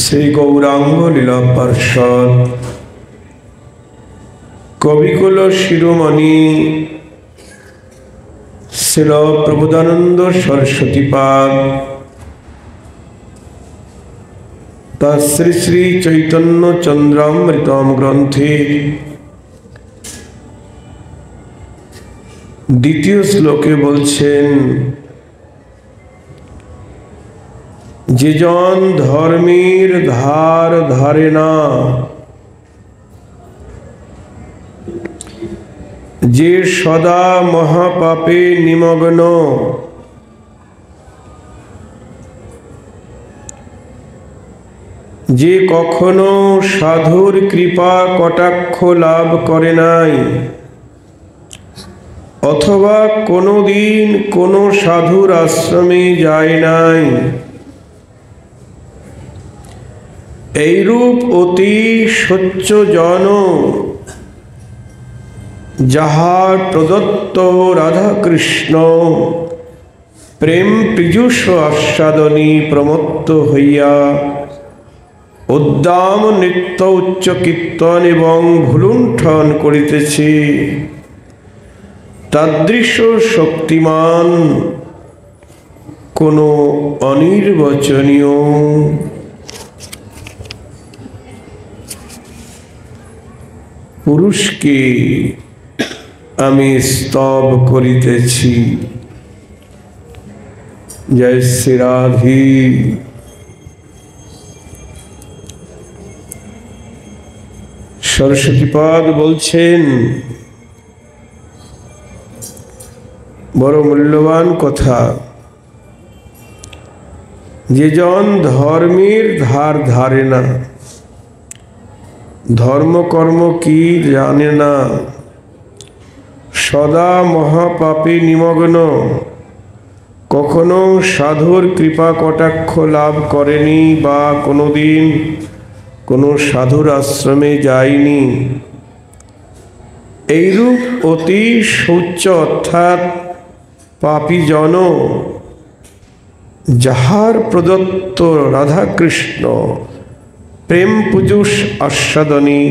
শ্রী গৌরাঙ্গ লীলা পার্ষদ কবিকুল শিরোমণি শ্রীল প্রবোধানন্দ সরস্বতীপাদ তার শ্রী শ্রী চৈতন্য চন্দ্রামৃতম গ্রন্থে দ্বিতীয় শ্লোকে বলছেন, যে জন ধর্মের ধার ধারে না, যে সদা মহাপাপে নিমগ্ন, যে কখনো সাধুর কৃপা কটাক্ষ লাভ করে নাই, অথবা কোনোদিন কোনো সাধুর আশ্রমে যায় নাই, এইরূপ অতি সচ্চ জন যাহার প্রদত্ত রাধা কৃষ্ণ প্রেম পীযূষ আস্বাদনী প্রমত্ত হইয়া উদ্দাম নিত্য উচ্চ কীর্তন এবং ভুলুণ্ঠন করিতেছে, তাদৃশ শক্তিমান কোনো অনির্বচনীয় পুরুষকে আমি স্তব করিতেছি। জয় শ্রী রাধে। সরস্বতীপাদ বলছেন, বড় মূল্যবান কথা, যে জন ধর্মের ধার ধারে না, ধর্মকর্ম কি জানে না, সদা মহাপাপে নিমগ্ন, কখনো সাধুর কৃপা কটাক্ষ লাভ করেনি বা কোনোদিন কোনো সাধুর আশ্রমে যায়নি, এইরূপ অতি শৌচ অর্থাৎ পাপী জন যাহার প্রদত্ত রাধাকৃষ্ণ প্রেম পূজুষ আস্বাদনী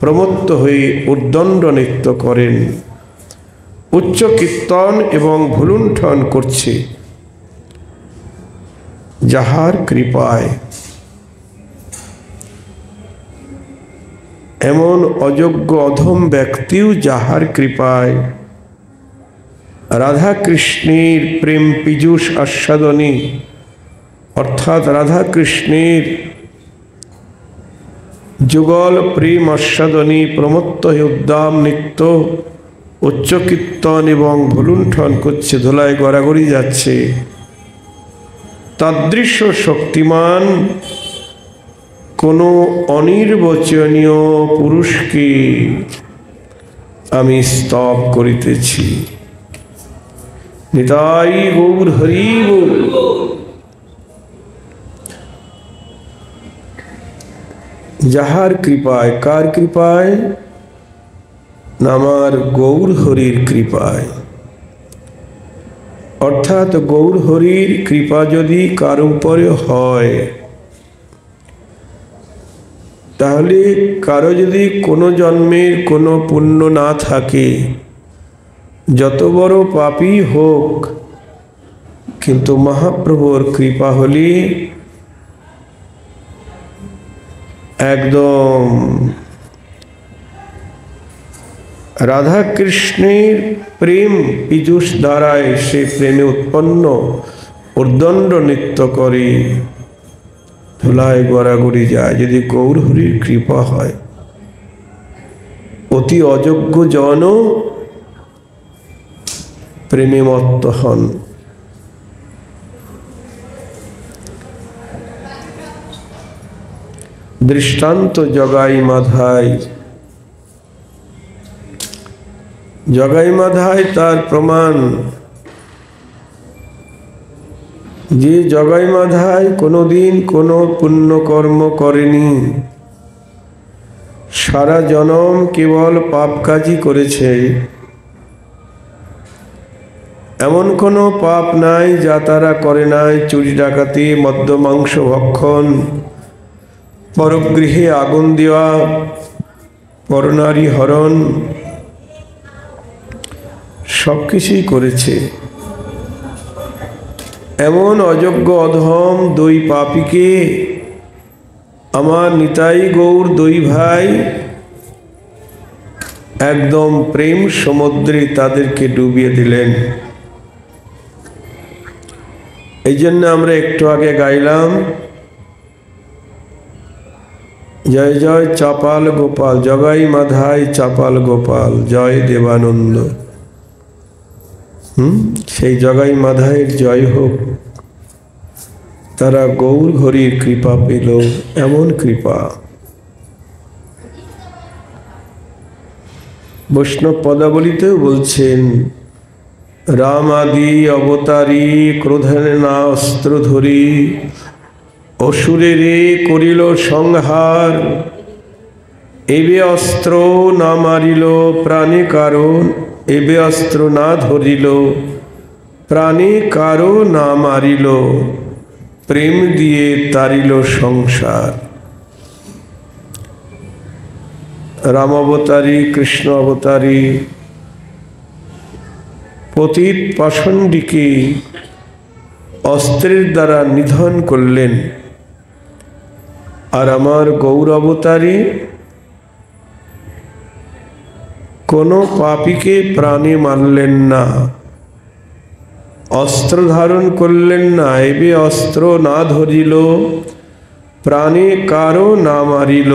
প্রমত্ত হয়ে উদ্দণ্ড নৃত্য করেন, উচ্চ কীর্তন এবং ভুলুণ্ঠন করছে, যাহার কৃপায় এমন অযোগ্য অধম ব্যক্তিও যাহার কৃপায় রাধা কৃষ্ণের প্রেম পীযূষ আস্বাদনী অর্থাৎ রাধা কৃষ্ণের যুগল প্রেম আস্বাদনী প্রমত্ত উদ্দাম নিত্য উচ্চ কীর্তন এবং ভুলুণ্ঠন করছে, ধুলায় গড়াগড়ি যাচ্ছে, তাদৃশ শক্তিমান কোনো অনির্বচনীয় পুরুষকে আমি স্তব করিতেছি। নিতাই গৌর হরি বল। যাহার কৃপায়, কার কৃপায়? আমার গৌর হরির কৃপায়। অর্থাৎ গৌর হরির কৃপা যদি কার উপরে হয়, তাহলে কারো যদি কোনো জন্মের কোনো পুণ্য না থাকে, যত বড় পাপী হোক, কিন্তু মহাপ্রভুর কৃপা হলে একদম রাধা কৃষ্ণের প্রেম পীযূষ দ্বারায় সে প্রেমে উৎপন্ন উদ্দণ্ড নৃত্য করে, ধুলায় গড়াগড়ি যায়, যদি গৌর হরির কৃপা হয়। অতি অযোগ্য জন প্রেমে মত্ত হন। দৃষ্টান্ত জগাই মাধাই। জগাই মাধাই তার প্রমাণ, যে জগাই মাধাই কোনোদিন কোনো পুণ্যকর্ম করেনি, সারা জনম কেবল পাপ কাজই করেছে, এমন কোনো পাপ নাই যা তারা করে নাই। চুরি ডাকাতি, মদ্য মাংস ভক্ষণ, পরগৃহে আগুন দেওয়া, পরনারী হরণ, সব কিছুই করেছে। এমন অযোগ্য অধম দুই পাপীকে আমার নিতাই গৌর দুই ভাই একদম প্রেম সমুদ্রে তাদেরকে ডুবিয়ে দিলেন। এই জন্য আমরা একটু আগে গাইলাম, জয় জয় চাপাল গোপাল, জগাই মাধাই চাপাল গোপাল, জয় দেবানন্দ। সেই জগাই মাধাইয়ের জয় হোক। তারা গৌর হরির কৃপা পেল, এমন কৃপা। বৈষ্ণব পদাবলিতেও বলছেন, রাম আদি অবতারী ক্রোধনে না অস্ত্র ধরি, অসুরেরে করিল সংহার, এবে অস্ত্র না মারিল প্রাণে কারণ, এবে অস্ত্র না ধরিল প্রাণে কারো না মারিল, প্রেম দিয়ে তারিল সংসার। রাম অবতারী, কৃষ্ণ অবতারী পতিত পাষণ্ডীকে অস্ত্রের দ্বারা নিধন করলেন, আর আমার গৌর অবতারী কোনো পাপীকে প্রাণে মারলেন না, অস্ত্র ধারণ করলেন না। এবে অস্ত্র না ধরিল প্রাণে কারো না মারিল,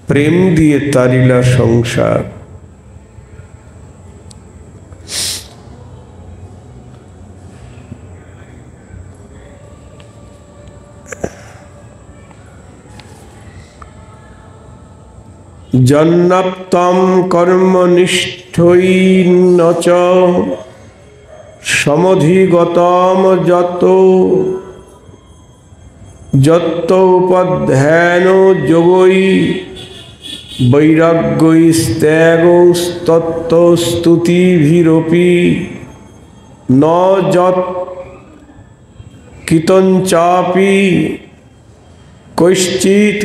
প্রেম দিয়ে তারিলা সংসার। জন্নাপ্তম কর্মনিষ্ঠৈন চ সমধিগতম যত, যত উপধ্যান যোগৈ বৈরাগ্যৈস্ত্যাগস্তত্ত্ব স্তুতিভিরপি, ন যৎ কিতঞ্চাপি কৈশ্চিৎ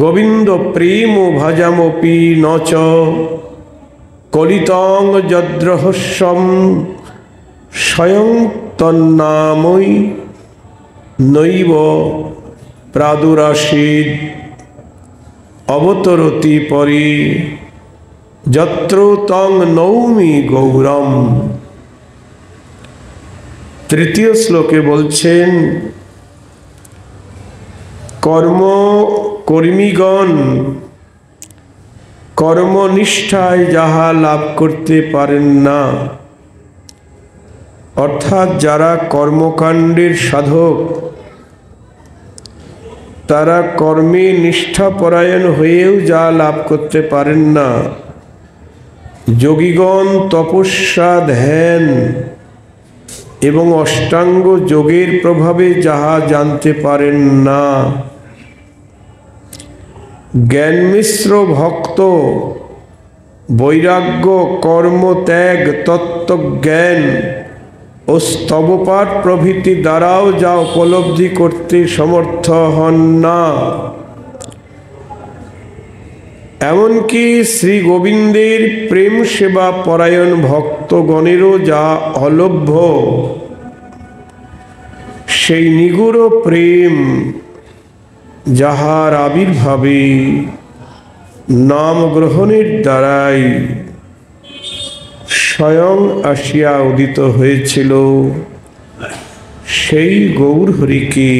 গোবিন্দ প্রেম ভজামপি, ন চ কলিতং যদ্রহস্যম স্বয়ং তন্নামৈ নৈব প্রাদুরাসীদ অবতরতি পরি, যত্র তং নৌমি গৌরম। তৃতীয় শ্লোকে বলছেন, কর্মীগণ কর্মনিষ্ঠায় যাহা লাভ করতে পারেন না, অর্থাৎ যারা কর্মকাণ্ডের সাধক তারা কর্মে নিষ্ঠাপরায়ণ হয়েও যা লাভ করতে পারেন না, যোগীগণ তপস্যা ধ্যান এবং অষ্টাঙ্গ যোগের প্রভাবে যাহা জানতে পারেন না, জ্ঞানমিশ্র ভক্ত বৈরাগ্য কর্মত্যাগ তত্ত্বজ্ঞান ও স্তবপাঠ প্রভৃতি দ্বারাও যা উপলব্ধি করতে সমর্থ হন না, এমনকি শ্রী গোবিন্দের প্রেম সেবা পরায়ণ ভক্তগণেরও যা অলভ্য, সেই নিগুড় প্রেম যাহার আবির্ভাবে নাম গ্রহণের দ্বারাই স্বয়ং আসিয়া উদিত হয়েছিল, সেই গৌর হরিকে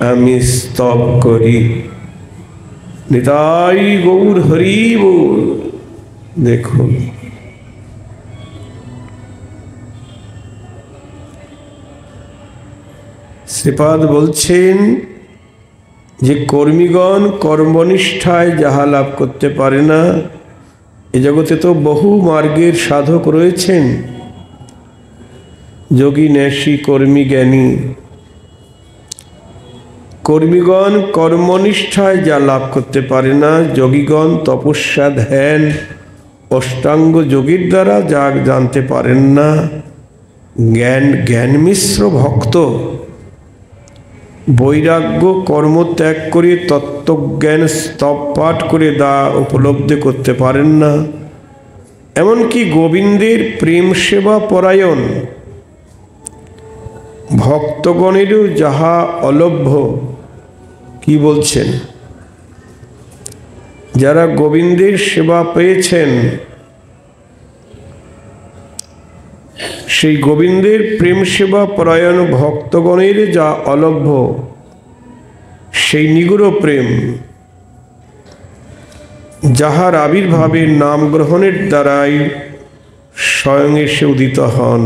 আমি স্তব করি। নিতাই গৌর হরি বল। দেখুন, শ্রীপাদ বলছেন যে কর্মীগণ কর্মনিষ্ঠায় যাহা লাভ করতে পারে না, এ জগতে তো বহু মার্গের সাধক রয়েছেন, যোগী ন্যাসী কর্মী জ্ঞানী। কর্মীগণ কর্মনিষ্ঠায় যা লাভ করতে পারে না, যোগীগণ তপস্যা ধ্যান অষ্টাঙ্গ যোগের দ্বারা যা জানতে পারেন না, জ্ঞানমিশ্র ভক্ত বৈরাগ্য কর্ম ত্যাগ করে তত্ত্বজ্ঞান স্তব পাঠ করে দা উপলব্ধি করতে পারেন না। এমনকি গোবিন্দের প্রেম সেবা পরায়ণ ভক্তগণেরও যাহা অলভ্য, কি বলছেন, যারা গোবিন্দের সেবা পেয়েছেন সেই গোবিন্দের প্রেম সেবা পরায়ণ ভক্তগণের যা অলভ্য সেই নিগুড় প্রেম, যাহার আবির্ভাবের নাম গ্রহণের দ্বারাই স্বয়ং এসে উদিত হন,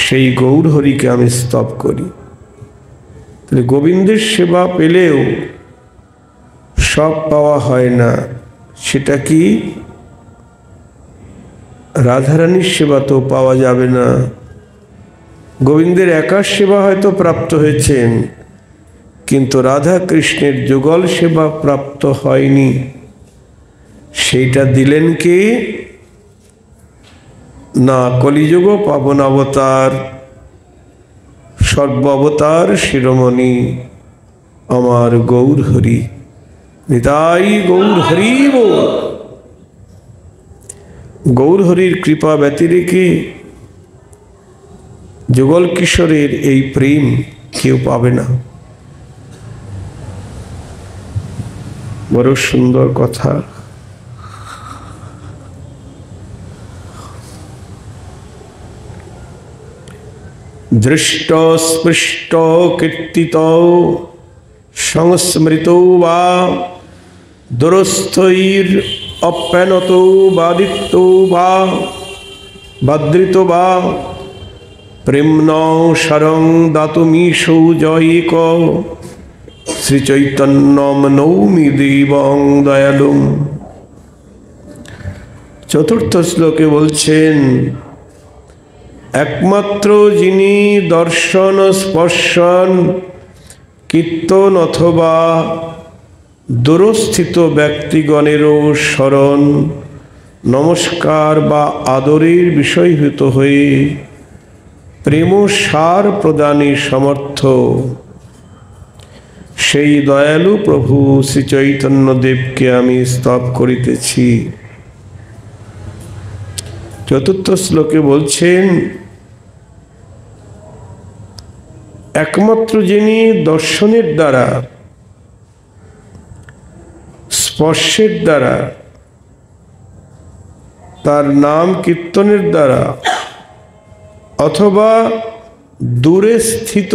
সেই গৌর হরিকে আমি স্তব করি। তাহলে গোবিন্দের সেবা পেলেও সব পাওয়া হয় না। সেটা কি? রাধারানীর সেবা তো পাওয়া যাবে না। গোবিন্দের একার সেবা হয়তো প্রাপ্ত হয়েছেন, কিন্তু রাধা কৃষ্ণের যুগল সেবা প্রাপ্ত হয়নি। সেইটা দিলেন কি না? কলিযুগ পাবন অবতার, সর্বাবতার শিরোমণি আমার গৌর হরি। নিতাই গৌর হরি বল। গৌর হরির কৃপা ব্যতিরেকে যুগল কিশোরের এই প্রেম কেউ পাবে না। বড় সুন্দর কথা। দৃষ্ট স্পৃষ্ট কীর্তিত সংস্মৃত বা দুরস্থৈর অপ্যানত বাদিত বা বাদ্রিত বা প্রেম্ন শরং দাতুমীশৌ জয়িক শ্রীচৈতন্যম নৌমি দেবং দয়ালুম। চতুর্থ শ্লোকে বলছেন, একমাত্র যিনি দর্শন স্পর্শন কীর্তন অথবা দূরস্থিত ব্যক্তিগণেরও স্মরণ নমস্কার বা আদরের বিষয়ভূত হয়ে প্রেম সার প্রদানে সমর্থ, সেই দয়ালু প্রভু শ্রী চৈতন্যদেবকে আমি স্তব করিতেছি। চতুর্থ শ্লোকে বলছেন, একমাত্র যিনি দর্শনের দ্বারা স্পর্শের দ্বারা তার নাম কীর্তনের দ্বারা অথবা দূরে স্থিত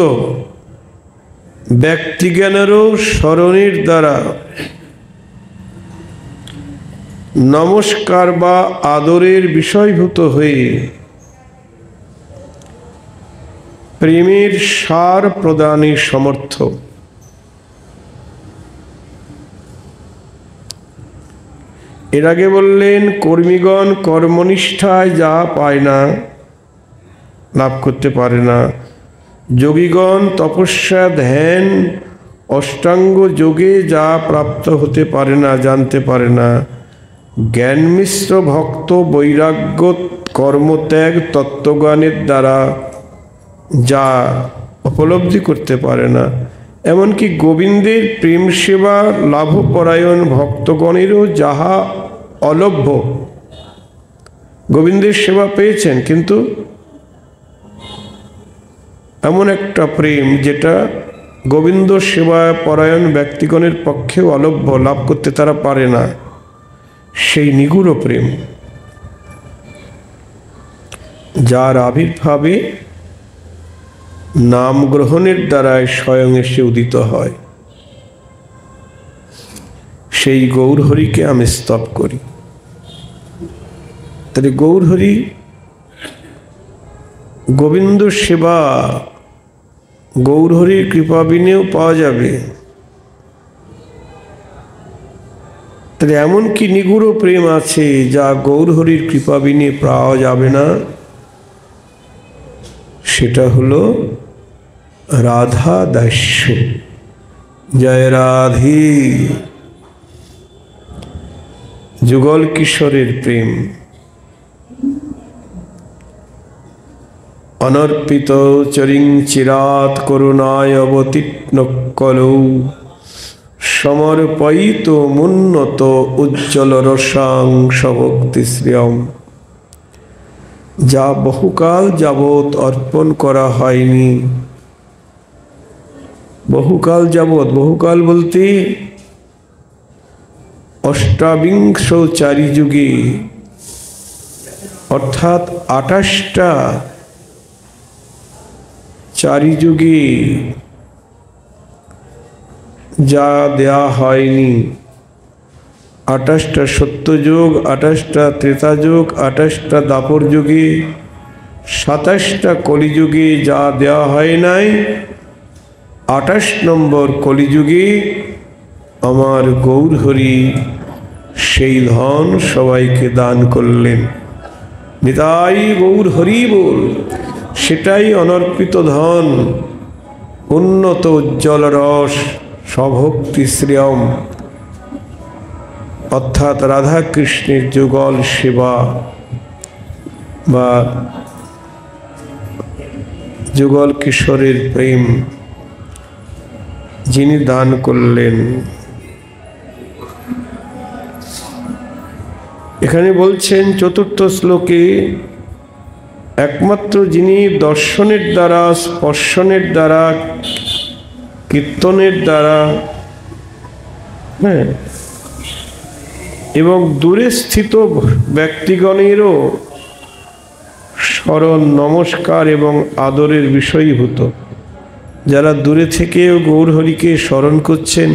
ব্যক্তিজ্ঞানেরও স্মরণের দ্বারা নমস্কার বা আদরের বিষয়ভূত হয়ে প্রেমের সার প্রদানে সমর্থ। এর আগে বললেন, কর্মীগণ কর্মনিষ্ঠায় যা পায় না, লাভ করতে পারে না। যোগীগণ তপস্যা ধ্যান অষ্টাঙ্গ যোগে যা প্রাপ্ত হতে পারে না, জানতে পারে না। জ্ঞান মিশ্র ভক্ত বৈরাগ্য কর্মত্যাগ তত্ত্বজ্ঞানের দ্বারা যা উপলব্ধি করতে পারে না। এমনকি গোবিন্দের প্রেম সেবা লাভপরায়ণ ভক্তগণেরও যাহা অলভ্য, গোবিন্দের সেবা পেয়েছেন কিন্তু এমন একটা প্রেম যেটা গোবিন্দ সেবা পরায়ণ ব্যক্তিগণের পক্ষেও অলভ্য, লাভ করতে তারা পারে না, সেই নিগুড় প্রেম যার আবির্ভাবে নাম গ্রহণের দ্বারাই স্বয়ং এসে উদিত হয়, সেই গৌরহরিকে আমি স্তব করি। তাহলে গৌরহরি গোবিন্দ সেবা গৌরহরির কৃপা বিনেও পাওয়া যাবে। তাহলে এমন কি নিগুড় প্রেম আছে যা গৌরহরির কৃপা বিনে পাওয়া যাবে না? সেটা হলো রাধা দাস্য। জয় রাধে। যুগল কিশোরের প্রেম অনর্পিত চরিং চিরাত করুণায় অবতীর্ণ কলৌ সমর্পয়িত মুন্নত উজ্জ্বল রসাং সভক্তি শ্রিয়ম। যা বহুকাল যাবৎ অর্পণ করা হয়নি, বহুকাল যাবৎ, বহুকাল বলতে অষ্টাবিংশ চারি যুগে, অর্থাৎ 28টা চারি যুগে যা দেয়া হয়নি, 28টা সত্যযুগ, 28টা ত্রেতাযুগ, 28টা দাপর যুগে, 27টা কলিযুগে যা দেওয়া হয় নাই, 28 নম্বর কলিযুগে আমার গৌরহরি সেই ধন সবাইকে দান করলেন। নিতাই গৌর হরি বল। সেটাই অনর্পিত ধন, উন্নত উজ্জ্বল রস সভক্তি শ্রেয়ম, অর্থাৎ রাধা কৃষ্ণের যুগল সেবা বা যুগল কিশোরের প্রেম যিনি দান করলেন। এখানে বলছেন চতুর্থ শ্লোকে, একমাত্র যিনি দর্শনের দ্বারা, স্পর্শনের দ্বারা, কীর্তনের দ্বারা, হ্যাঁ, এবং দূরে স্থিত ব্যক্তিগণেরও স্মরণ, নমস্কার এবং আদরের বিষয়ীভূত, যারা দূরে থেকেও গৌরহরিকে স্মরণ করছেন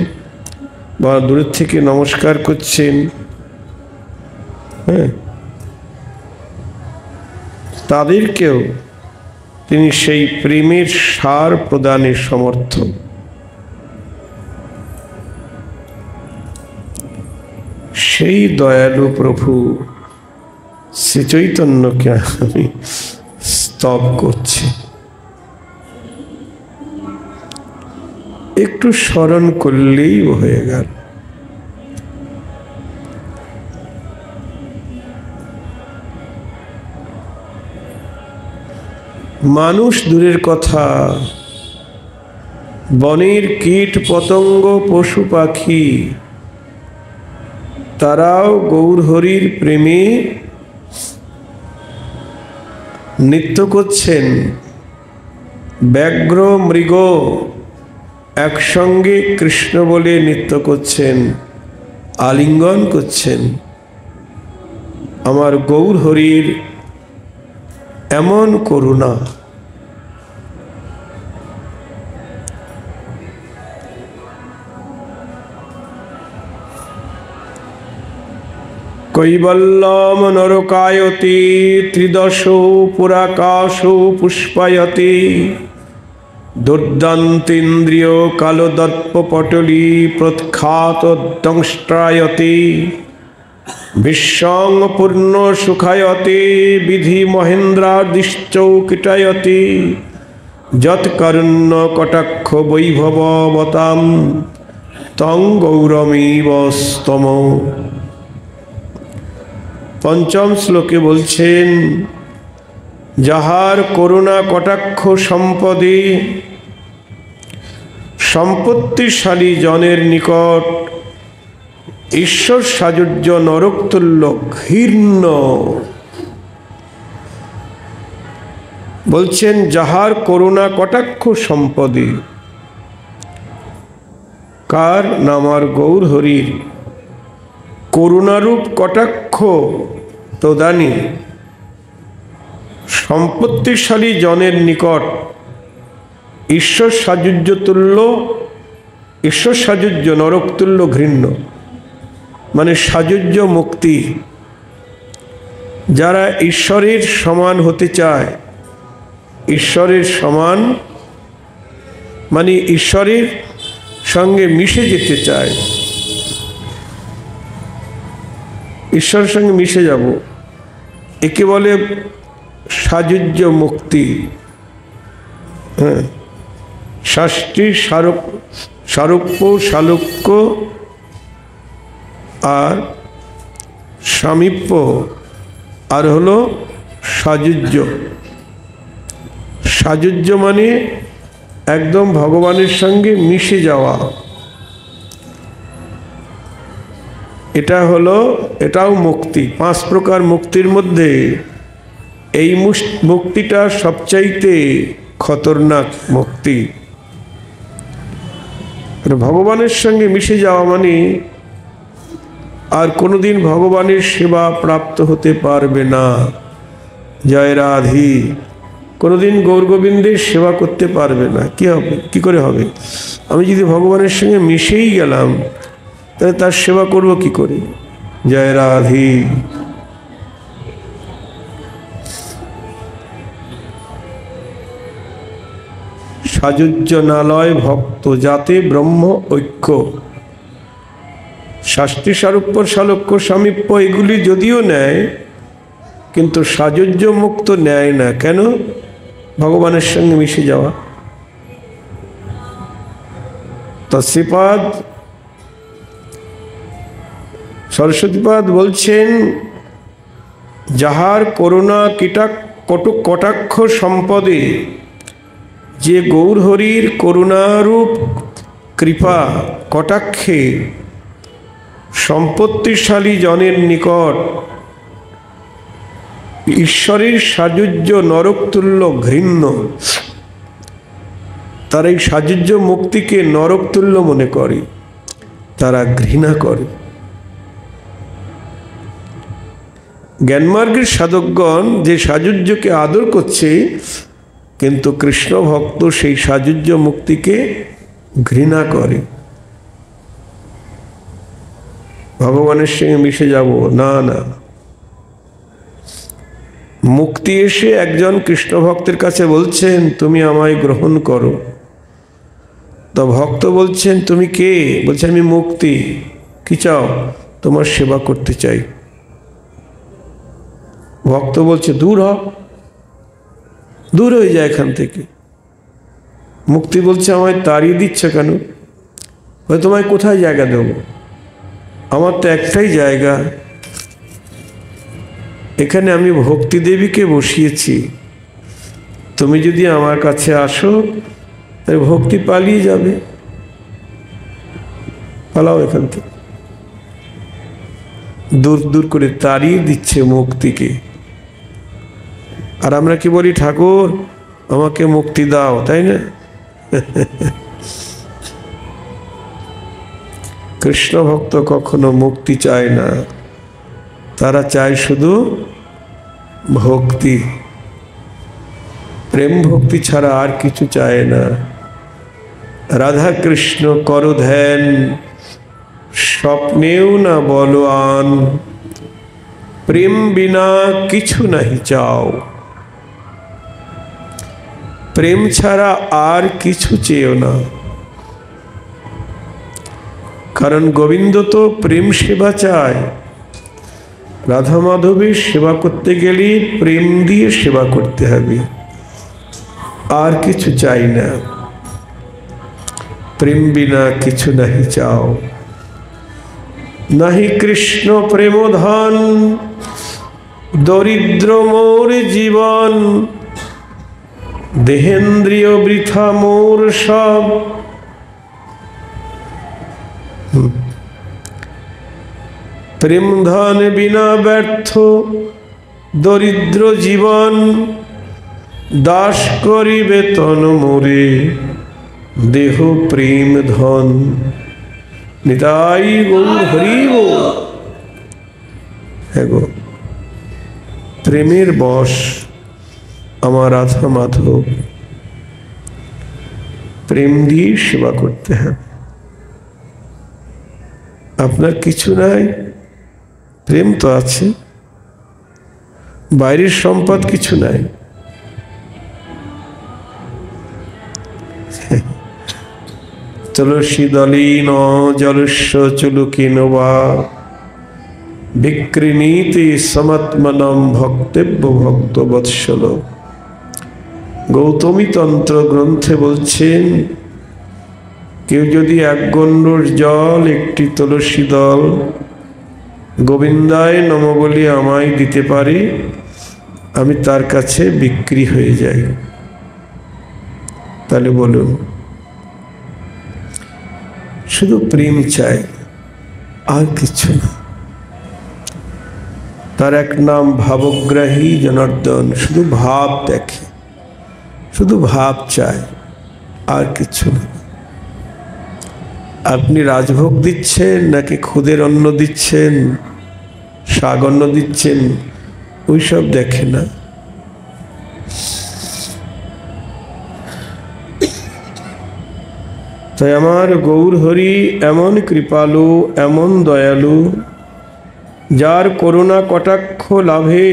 বা দূরের থেকে নমস্কার করছেন, হ্যাঁ, তাদেরকেও তিনি সেই প্রেমের সার প্রদানে সমর্থ। সেই দয়ালু প্রভু শ্রী চৈতন্যকে আমি স্তব করছি। একটু স্মরণ করলেই হয়ে গেল। মানুষ দূরের কথা, বনের কীট পতঙ্গ পশু পাখি তারাও গৌরহরির প্রেমে নৃত্য করছেন। ব্যাঘ্র মৃগ একসঙ্গে কৃষ্ণ বলে নৃত্য করছেন, আলিঙ্গন করছেন। আমার গৌরহরির এমন করুণা। কৈবল্যম নরকায়তি ত্রিদশো পুরাকাশো পুষ্পায়তি দুর্দান্তেন্দ্রিয় কালদর্প পটলি প্রখ্যাত দংষ্ট্রায়তি বিশ্বং পূর্ণ সুখায়তে বিধি মহেন্দ্রাদিশ্চৌকিটায়তি যৎকারুণ্য কটাক্ষ বৈভববতাম তং গৌরমেব স্তম। পঞ্চম শ্লোকে বলছেন, যাহার করুণা কটাক্ষ সম্পদে সম্পত্তিশালী জনের নিকট ঈশ্বর সাজুর্য নরকতুল্য ঘৃণ্য। বলছেন যাহার করুণা কটাক্ষ সম্পদে, কার? নামার গৌরহরির করুণারূপ কটাক্ষ প্রদানে সম্পত্তিশালী জনের নিকট ঈশ্বর সাজুজ্য তুল্য, ঈশ্বর সাজুজ্য নরকতুল্য ঘৃণ্য, মানে সাজুজ্য মুক্তি। যারা ঈশ্বরের সমান হতে চায়, ঈশ্বরের সমান মানে ঈশ্বরের সঙ্গে মিশে যেতে চায়, ঈশ্বরের সঙ্গে মিশে যাব, একে বলে সাজুজ্য মুক্তি। হ্যাঁ, ষষ্ঠী সারূপ্য, সালোক্য আর সামীপ্য, আর হলো সাজুজ্য। সাযুজ্য মানে একদম ভগবানের সঙ্গে মিশে যাওয়া। এটাও মুক্তি। 5 প্রকার মুক্তির মধ্যে এই মুক্তিটা সবচাইতে খতরনাক মুক্তি। ভগবানের সঙ্গে মিশে যাওয়া মানে আর কোনোদিন ভগবানের সেবা প্রাপ্ত হতে পারবে না। জয় রাধি। কোনোদিন গৌর গোবিন্দের সেবা করতে পারবে না। কি হবে? কি করে হবে? আমি যদি ভগবানের সঙ্গে মিশেই গেলাম তাহলে তার সেবা করব কি করে? জয় রাধি। সাযুজ্যনালয় ভক্ত যাতে ব্রহ্ম ঐক্য। শাস্ত্রী সারূপ্য সালোক্য সামীপ্য এগুলি যদিও নেয়, কিন্তু সাযুজ্য মুক্ত নেয় না। কেন? ভগবানের সঙ্গে মিশে যাওয়া। তো শ্রীপাদ সরস্বতীপাদ বলছেন, যাহার করুণা কটাক্ষ সম্পদে, যে গৌর হরির করুণারূপ কৃপা কটাক্ষে সম্পত্তিশালী জনের নিকট ঈশ্বরের সাযুজ্য নরকতুল্য ঘৃণ্য, তারা এই সাযুজ্য মুক্তিকে নরকতুল্য মনে করে, তারা ঘৃণা করে। জ্ঞানমার্গের সাধকগণ যে সাযুজ্যকে আদর করছে, কিন্তু কৃষ্ণ ভক্ত সেই সাযুজ্য মুক্তিকে ঘৃণা করে। ভগবানের সঙ্গে মিশে যাব না, না। মুক্তি এসে একজন কৃষ্ণ ভক্তের কাছে বলছেন, তুমি আমায় গ্রহণ করো। তো ভক্ত বলছেন, তুমি কে? বলছে, আমি মুক্তি। কি চাও? তোমার সেবা করতে চাই। ভক্ত বলছে, দূর হ, দূর হয়ে যায় এখান থেকে। মুক্তি বলছে, আমায় তাড়িয়ে দিচ্ছ কেন? তোমায় কোথায় জায়গা দেব? আমার তো একটাই জায়গা, এখানে আমি ভক্তি দেবীকে বসিয়েছি। তুমি যদি আমার কাছে আসো তাহলে ভক্তি পালিয়ে যাবে। পালাও এখান থেকে। দূর দূর করে তাড়িয়ে দিচ্ছে মুক্তিকে। আর আমরা কি বলি, ঠাকুর আমাকে মুক্তি দাও, তাই না? কৃষ্ণ ভক্ত কখনো মুক্তি চায় না, তারা চায় শুধু ভক্তি। প্রেম ভক্তি ছাড়া আর কিছু চায় না। রাধা কৃষ্ণ কর ধ্যান, স্বপ্নেও না বলো আন, প্রেম বিনা কিছু নাহি চাও। প্রেম ছাড়া আর কিছু চেয়েও না। কারণ গোবিন্দ তো প্রেম সেবা চায়। রাধা মাধবের সেবা করতে গেলে প্রেম দিয়ে সেবা করতে হবে, আর কিছু চাই না। প্রেম বিনা কিছু নাহি চাও। নাহি কৃষ্ণ প্রেম ধন, দরিদ্র মোর জীবন। দেহেন্দ্রিয় বৃথা মোর সব। প্রেম ধন বিনা ব্যর্থ দরিদ্র জীবন। দাস করিবে তন মোরে দেহ প্রেম ধন। নিতাই গৌর হরি বল। হ্যাঁ গো, প্রেমের বশ আমার রাধা মাধব। প্রেম দিয়ে সেবা করতে হবে। আপনার কিছু নাই, প্রেম তো আছে। বাইরের সম্পদ কিছু নাই। তুলসী দলীন জলস্য চুলুকিনবা, বিক্রিনীতি সমাত্মনম ভক্তেব্য ভক্ত বৎসল। গৌতমী তন্ত্র গ্রন্থে বলছেন, কেউ যদি 1 গণ্ডূর জল, 1টি তুলসী দল গোবিন্দায় নম বলি আমায় দিতে পারে, আমি তার কাছে বিক্রি হয়ে যাই। তাহলে বলুন, শুধু প্রেম চাই, আর কিছু না। তার এক নাম ভাবগ্রাহী জনার্দন, শুধু ভাব দেখে, শুধু ভাব চায়, আর কিছু না। আপনি রাজভোগ দিচ্ছেন নাকি খুদের অন্ন দিচ্ছেন, শাক অন্ন দিচ্ছেন, ওইসব দেখে না। তাই আমার গৌর হরি এমন কৃপালু, এমন দয়ালু, যার করুণা কটাক্ষ লাভে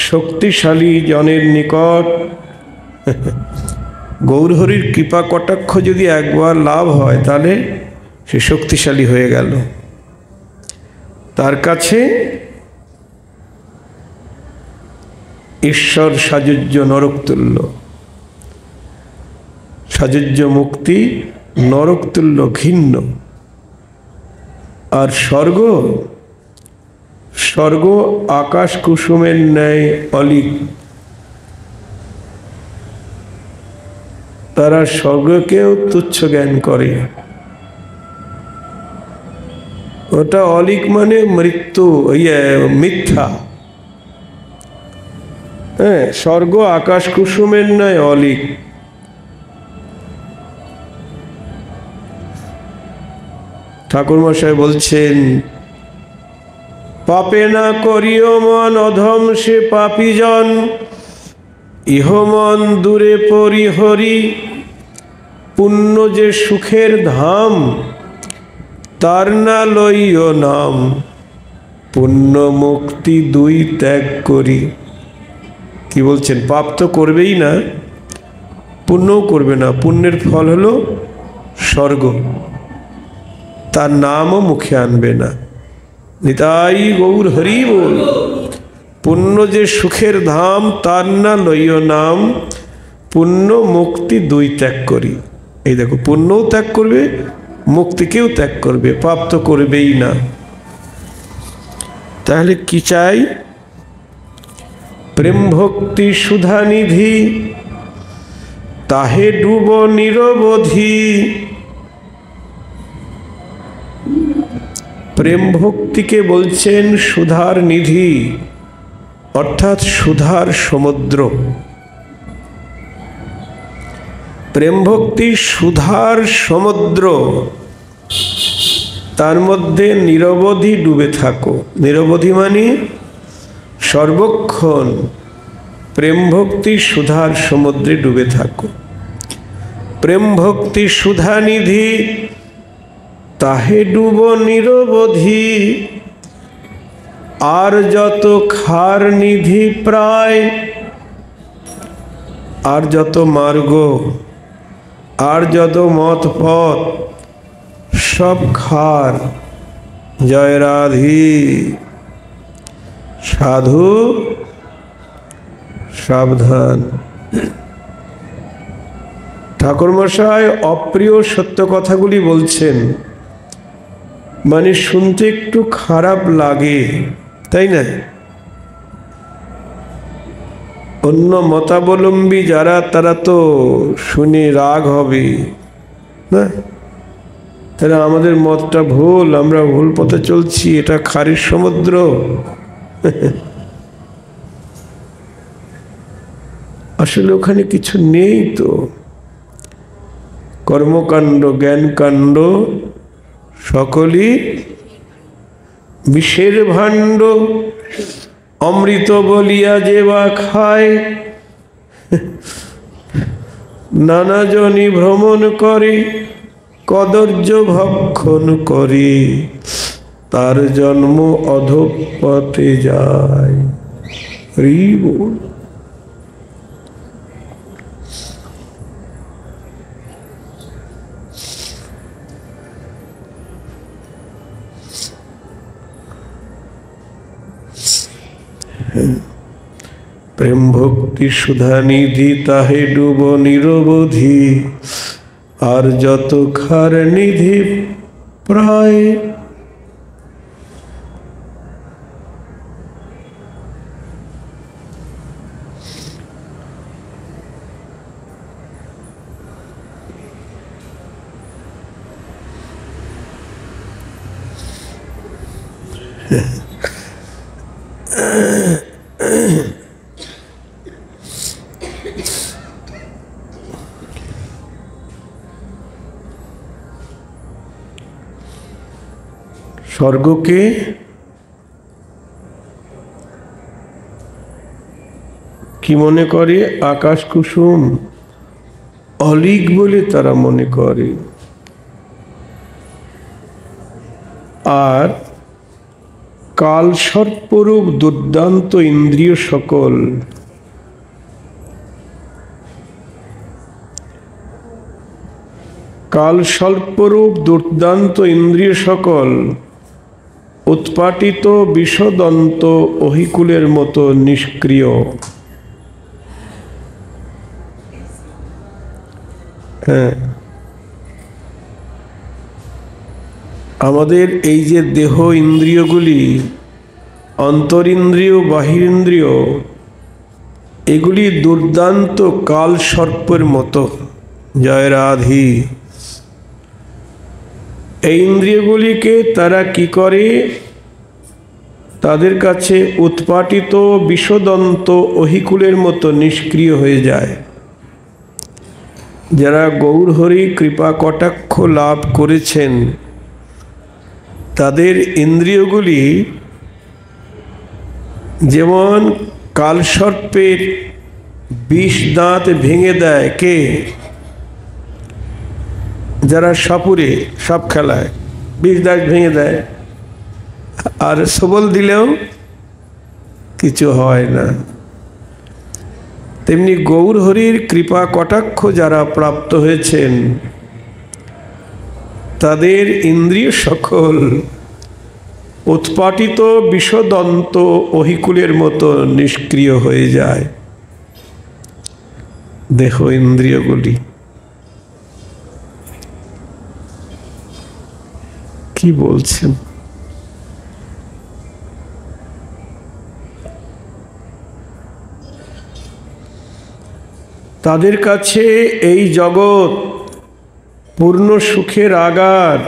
শক্তিশালী জনের নিকট গৌর হরির কৃপা কটাক্ষ যদি একবার লাভ হয় তাহলে সে শক্তিশালী হয়ে গেল। তার কাছে ঈশ্বর সাযুজ্য নরকতুল্য, সাযুজ্য মুক্তি নরকতুল্য ঘিন্ন। আর স্বর্গ, স্বর্গ আকাশ কুসুমের ন্যায় অলিক। তারা স্বর্গকেও তুচ্ছ জ্ঞান করে। ওটা অলিক মানে মৃত্যু, মিথ্যা। হ্যাঁ, স্বর্গ আকাশ কুসুমের ন্যায় অলিক। ঠাকুর মশাই বলছেন, পাপে না করিও মন অধম সে পাপীজন, ইহমন দূরে পরিহরি, পুণ্য যে সুখের ধাম, তার না লইও নাম, পুণ্য মুক্তি দুই ত্যাগ করি। কি বলছেন? পাপ তো করবেই না, পুণ্যও করবে না। পুণ্যের ফল হলো স্বর্গ, তার নামও মুখে আনবে না। নিতাই গৌর হরি বল। পুণ্য যে সুখের ধাম, তার না লইও নাম, পুণ্য মুক্তি দুই ত্যাগ করি। এই দেখো, পুণ্যও ত্যাগ করবে, মুক্তিকেও ত্যাগ করবে, পাপ তো করবেই না। তাহলে কি চাই? প্রেম ভক্তি সুধা নিধি, তাহে ডুব নিরবধি। প্রেম ভক্তিকে বলছেন সুধার নিধি, অর্থাৎ সুধার সমুদ্র। প্রেম ভক্তি সুধার সমুদ্র, তার মধ্যে নিরবধি ডুবে থাকো। নিরবধি মানে সর্বক্ষণ প্রেম ভক্তি সুধার সমুদ্রে ডুবে থাকো। প্রেম ভক্তি সুধা নিধি, তাহে ডুব নিরবধি। আর যত খার নিধি প্রায়, আর যত মার্গ, আর যত মত পথ, সব খার। জয় রাধি। সাধু সাবধান। ঠাকুরমশাই অপ্রিয় সত্য কথাগুলি বলছেন, মানে শুনতে একটু খারাপ লাগে, তাই না? অন্য মতাবলম্বী যারা, তারা তো শুনে রাগ হবে না, তাহলে আমাদের মতটা ভুল, আমরা ভুল পথে চলছি, এটা খারির সমুদ্র। আসলে ওখানে কিছু নেই তো। কর্মকাণ্ড জ্ঞানকাণ্ড সকলই বিষের ভাণ্ড, অমৃত বলিয়া যে বা খায়। নানা জনি ভ্রমণ করে, কদর্য ভক্ষণ করে, তার জন্ম অধঃপথে যায়। হরি বল। প্রেম ভক্তি সুধা নিধি, তাহে ডুব নিরবধি। আর যত খার নিধি প্রায়, স্বর্গকে কি মনে করে? আকাশ কুসুম অলিক বলে তারা মনে করে। আর কালসর্পরূপ দুর্দান্ত ইন্দ্রিয় সকল কালসর্পরূপ দুর্দান্ত ইন্দ্রিয় সকল উৎপাটিত বিষদন্ত অহিকুলের মতো নিষ্ক্রিয়। হ্যাঁ, আমাদের এই যে দেহ ইন্দ্রিয়গুলি, অন্তরিন্দ্রিয় বাহিরেন্দ্রিয়, এগুলি দুর্দান্ত কালসর্পের মতো। জয় রাধি। এই ইন্দ্রিয়গুলিকে তারা কি করে? তাদের কাছে উৎপাটিত বিষদন্ত অহিকুলের মতো নিষ্ক্রিয় হয়ে যায়। যারা গৌরহরি কৃপা কটাক্ষ লাভ করেছেন, তাদের ইন্দ্রিয়গুলি যেমন কালসর্পের বিষ দাঁত ভেঙে দেয়। কে? যারা সাপুরে সাপ খেলায় বিষ দাঁত ভেঙে দেয়, আর সবল দিলেও কিছু হয় না। তেমনি গৌরহরির কৃপা কটাক্ষ যারা প্রাপ্ত হয়েছেন, তাদের ইন্দ্রিয় সকল উৎপাটিত বিষদন্ত অহিকুলের মতো নিষ্ক্রিয় হয়ে যায়। দেহ ইন্দ্রিয়গুলি কি বলছেন? তাদের কাছে এই জগৎ পূর্ণ সুখের আগার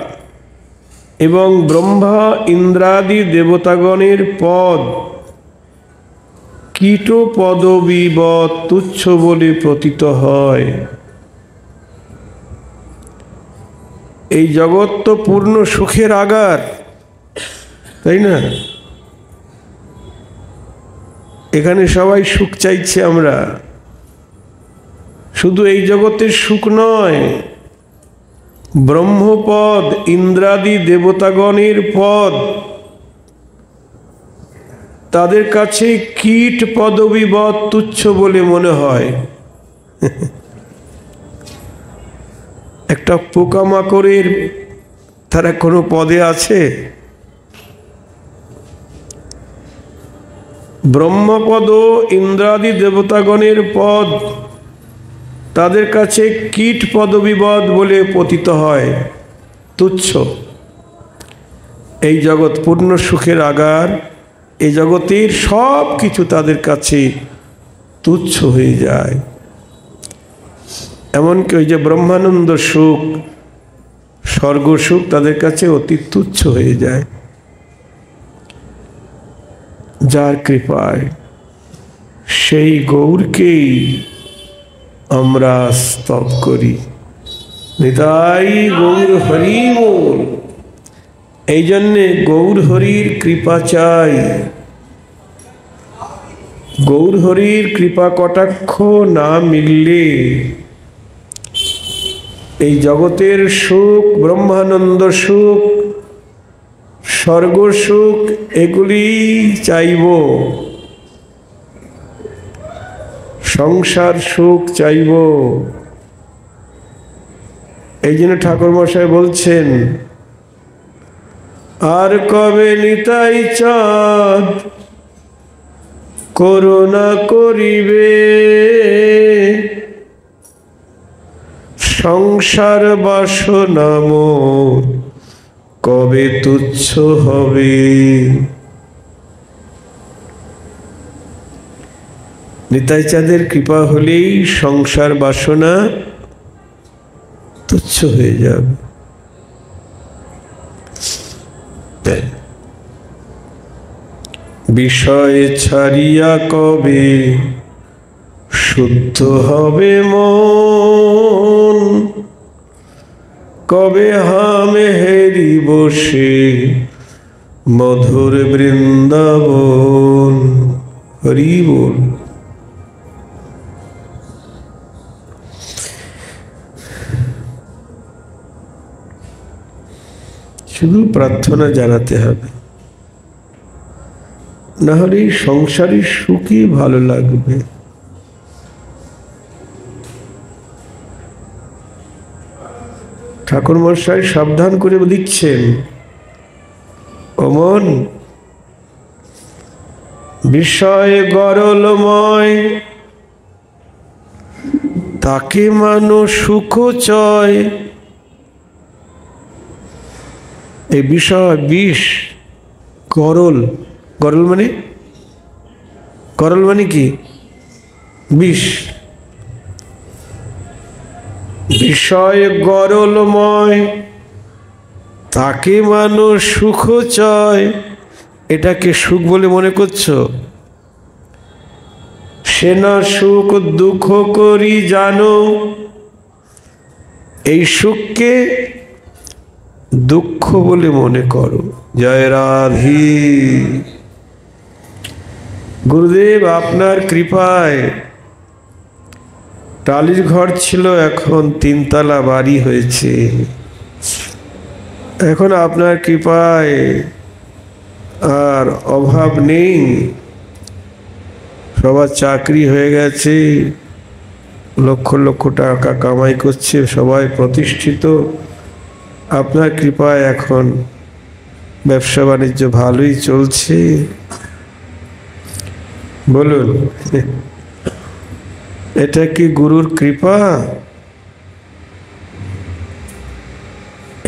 এবং ব্রহ্মা ইন্দ্রাদি দেবতাগণের পদ কীট পদবিবৎ তুচ্ছ বলে প্রতীত হয়। এই জগৎ তো পূর্ণ সুখের আগার, তাই না? এখানে সবাই সুখ চাইছে আমরা। শুধু এই জগতের সুখ নয়, ব্রহ্মপদ ইন্দ্রাদি দেবতাগণের পদ, তাদের কাছে কীট পদবিবৎ তুচ্ছ বলে মনে হয়। একটা পোকামাকড়ের তারা কোনো পদে আছে? ব্রহ্মপদ ইন্দ্রাদি দেবতাগণের পদ তাদের কাছে কীট পদবিবৎ বলে পতিত হয়, তুচ্ছ। এই জগৎ পূর্ণ সুখের আগার, এই জগতের সব কিছু তাদের কাছে তুচ্ছ হয়ে যায়। এমনকি ওই যে ব্রহ্মানন্দ সুখ, স্বর্গ সুখ তাদের কাছে অতি তুচ্ছ হয়ে যায়। যার কৃপায় সেই গৌরকেই আমরা স্তব করি। নিতাই গৌর হরি বল। এই জন্যে গৌর হরির কৃপা চাই। গৌর হরির কৃপা কটাক্ষ না মিললে এই জগতের সুখ, ব্রহ্মানন্দ সুখ, স্বর্গ সুখ, এগুলি চাইব, সংসার সুখ চাইব। এই জন্য ঠাকুর মশাই বলছেন, আর কবে নিতাই চাঁদ করুণা করিবে, সংসার বাসনা মোর কবে তুচ্ছ হবে। নিতাই চাঁদের কৃপা হলেই সংসার বাসনা তুচ্ছ হয়ে যাবে। বিষয় ছাড়িয়া কবে শুদ্ধ হবে মন, কবে হামে হেরি বসে মধুর বৃন্দাবন। হরি বল। শুধু প্রার্থনা জানাতে হবে, না হলে এই সংসারের সুখই ভালো লাগবে। ঠাকুর মশাই সাবধান করে লিখছেন, অমন বিষয় গরলময়, তাকে মানুষ সুখ চয়। এই বিষয় বিষ, গরল, গরল মানে, গরল মানে কি? বিষ। বিষয় গরলময়, তাকে মানুষ সুখ চয়। এটাকে সুখ বলে মনে করছো? সে না সুখ দুঃখ করি জানো, এই সুখকে দুঃখ বলে মনে করো। জয় রাধে। গুরুদেব আপনার কৃপায় টালির ঘর ছিল, এখন 3 তলা বাড়ি হয়েছে। এখন আপনার কৃপায় আর অভাব নেই, সবার চাকরি হয়ে গেছে, লক্ষ লক্ষ টাকা কামাই করছে, সবাই প্রতিষ্ঠিত। আপনার কৃপায় এখন ব্যবসা বাণিজ্য ভালোই চলছে। বলুন, এটা কি গুরুর কৃপা?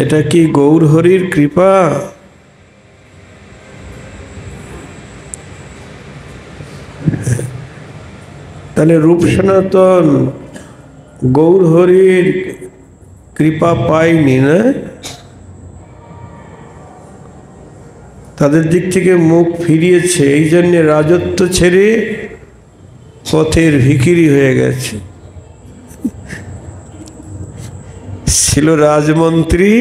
এটা কি গৌর হরির কৃপা? তাহলে রূপ সনাতন গৌর হরির কৃপা পায়নি না? তাদের দিক থেকে মুখ ফিরিয়েছে, এই জন্যে রাজত্ব ছেড়ে পথের ভিখিরি হয়ে গেছে। ছিল রাজমন্ত্রী,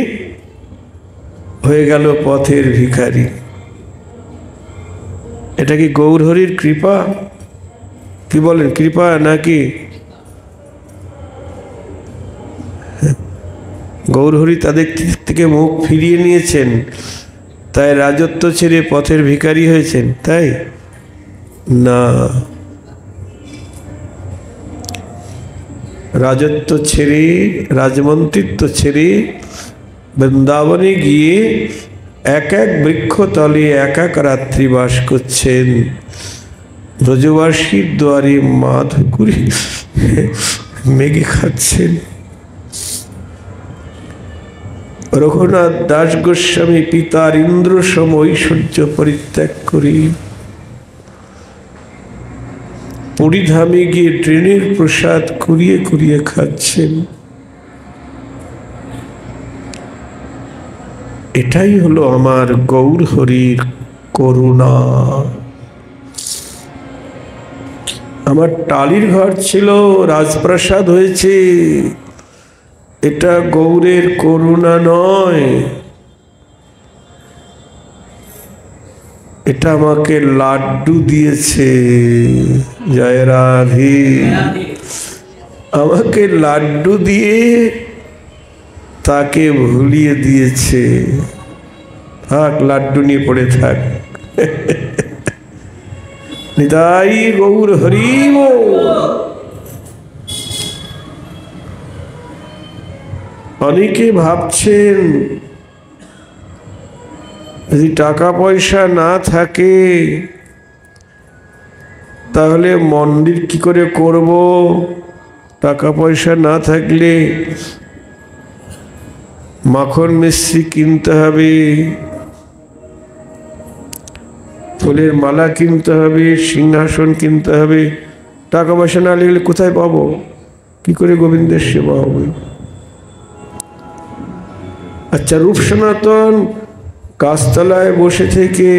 হয়ে গেল পথের ভিখারি। এটা কি গৌর হরির কৃপা? কি বলেন, কৃপা নাকি? গৌর হরি তাদের থেকে মুখ ফিরিয়ে নিয়েছেন, তাই রাজত্ব ছেড়ে পথের ভিখারি হয়েছেন, তাই না। রাজত্ব ছেড়ে, রাজমন্ত্রিত্ব ছেড়ে বৃন্দাবনে গিয়ে এক এক বৃক্ষতলে এক এক রাত্রি বাস করছেন। ব্রজবাসীর দ্বারে মাধুকুরি মেঘে খাচ্ছেন। রঘুনাথ দাস গোস্বামী পিতার ইন্দ্র সম ঐশ্বর্য পরিত্যাগ করি পুরীধামে গিয়ে ট্রেনের প্রসাদ কুড়িয়ে কুড়িয়ে খাচ্ছেন। এটাই হলো আমার গৌর হরির করুণা। আমার টালির ঘর ছিল, রাজপ্রাসাদ হয়েছে, এটা গৌরের করুণা নয়, এটা আমাকে লাড্ডু দিয়েছে। জয় রাধে। আমাকে লাড্ডু দিয়ে তাকে ভুলিয়ে দিয়েছে। থাক, লাড্ডু নিয়ে পড়ে থাক। নিতাই গৌর হরি বল। অনেকে ভাবছেন যদি টাকা পয়সা না থাকে তাহলে মন্দির কি করে করব? টাকা পয়সা না থাকলে মাখন মিশ্রি কিনতে হবে, ফুলের মালা কিনতে হবে, সিংহাসন কিনতে হবে। টাকা পয়সা না লাগলে কোথায় পাবো? কি করে গোবিন্দের সেবা হবে? আচ্ছা, রূপ সনাতন গাছতলায় বসে থেকে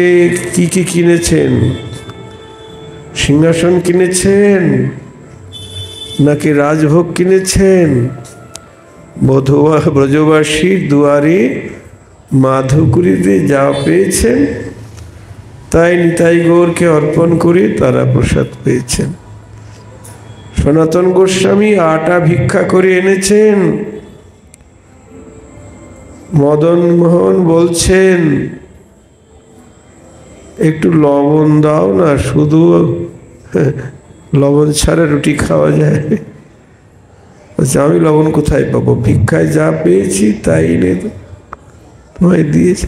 কি কি কিনেছেন? সিংহাসন কিনেছেন নাকি রাজভোগ কিনেছেন? ব্রজবাসীর দুয়ারে মাধুকুরীতে যা পেয়েছেন তাই নিতাই গৌরকে অর্পণ করে তারা প্রসাদ পেয়েছেন। সনাতন গোস্বামী আটা ভিক্ষা করে এনেছেন। মদন মোহন বলছেন একটু লবণ দাও না, শুধু লবণ ছাড়া রুটি খাওয়া যায়? আমি লবণ কোথায় পাবো? ভিক্ষায় যা পেয়েছি তাই এনে তোমায় দিয়েছি,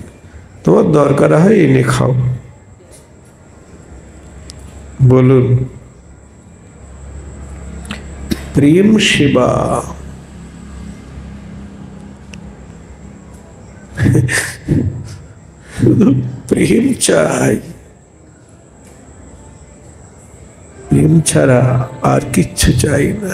তোমার দরকার হয় এনে খাও। বলুন, প্রেম সেবা। শুধু প্রেম চাই, প্রেম ছাড়া আর কিচ্ছু চাই না।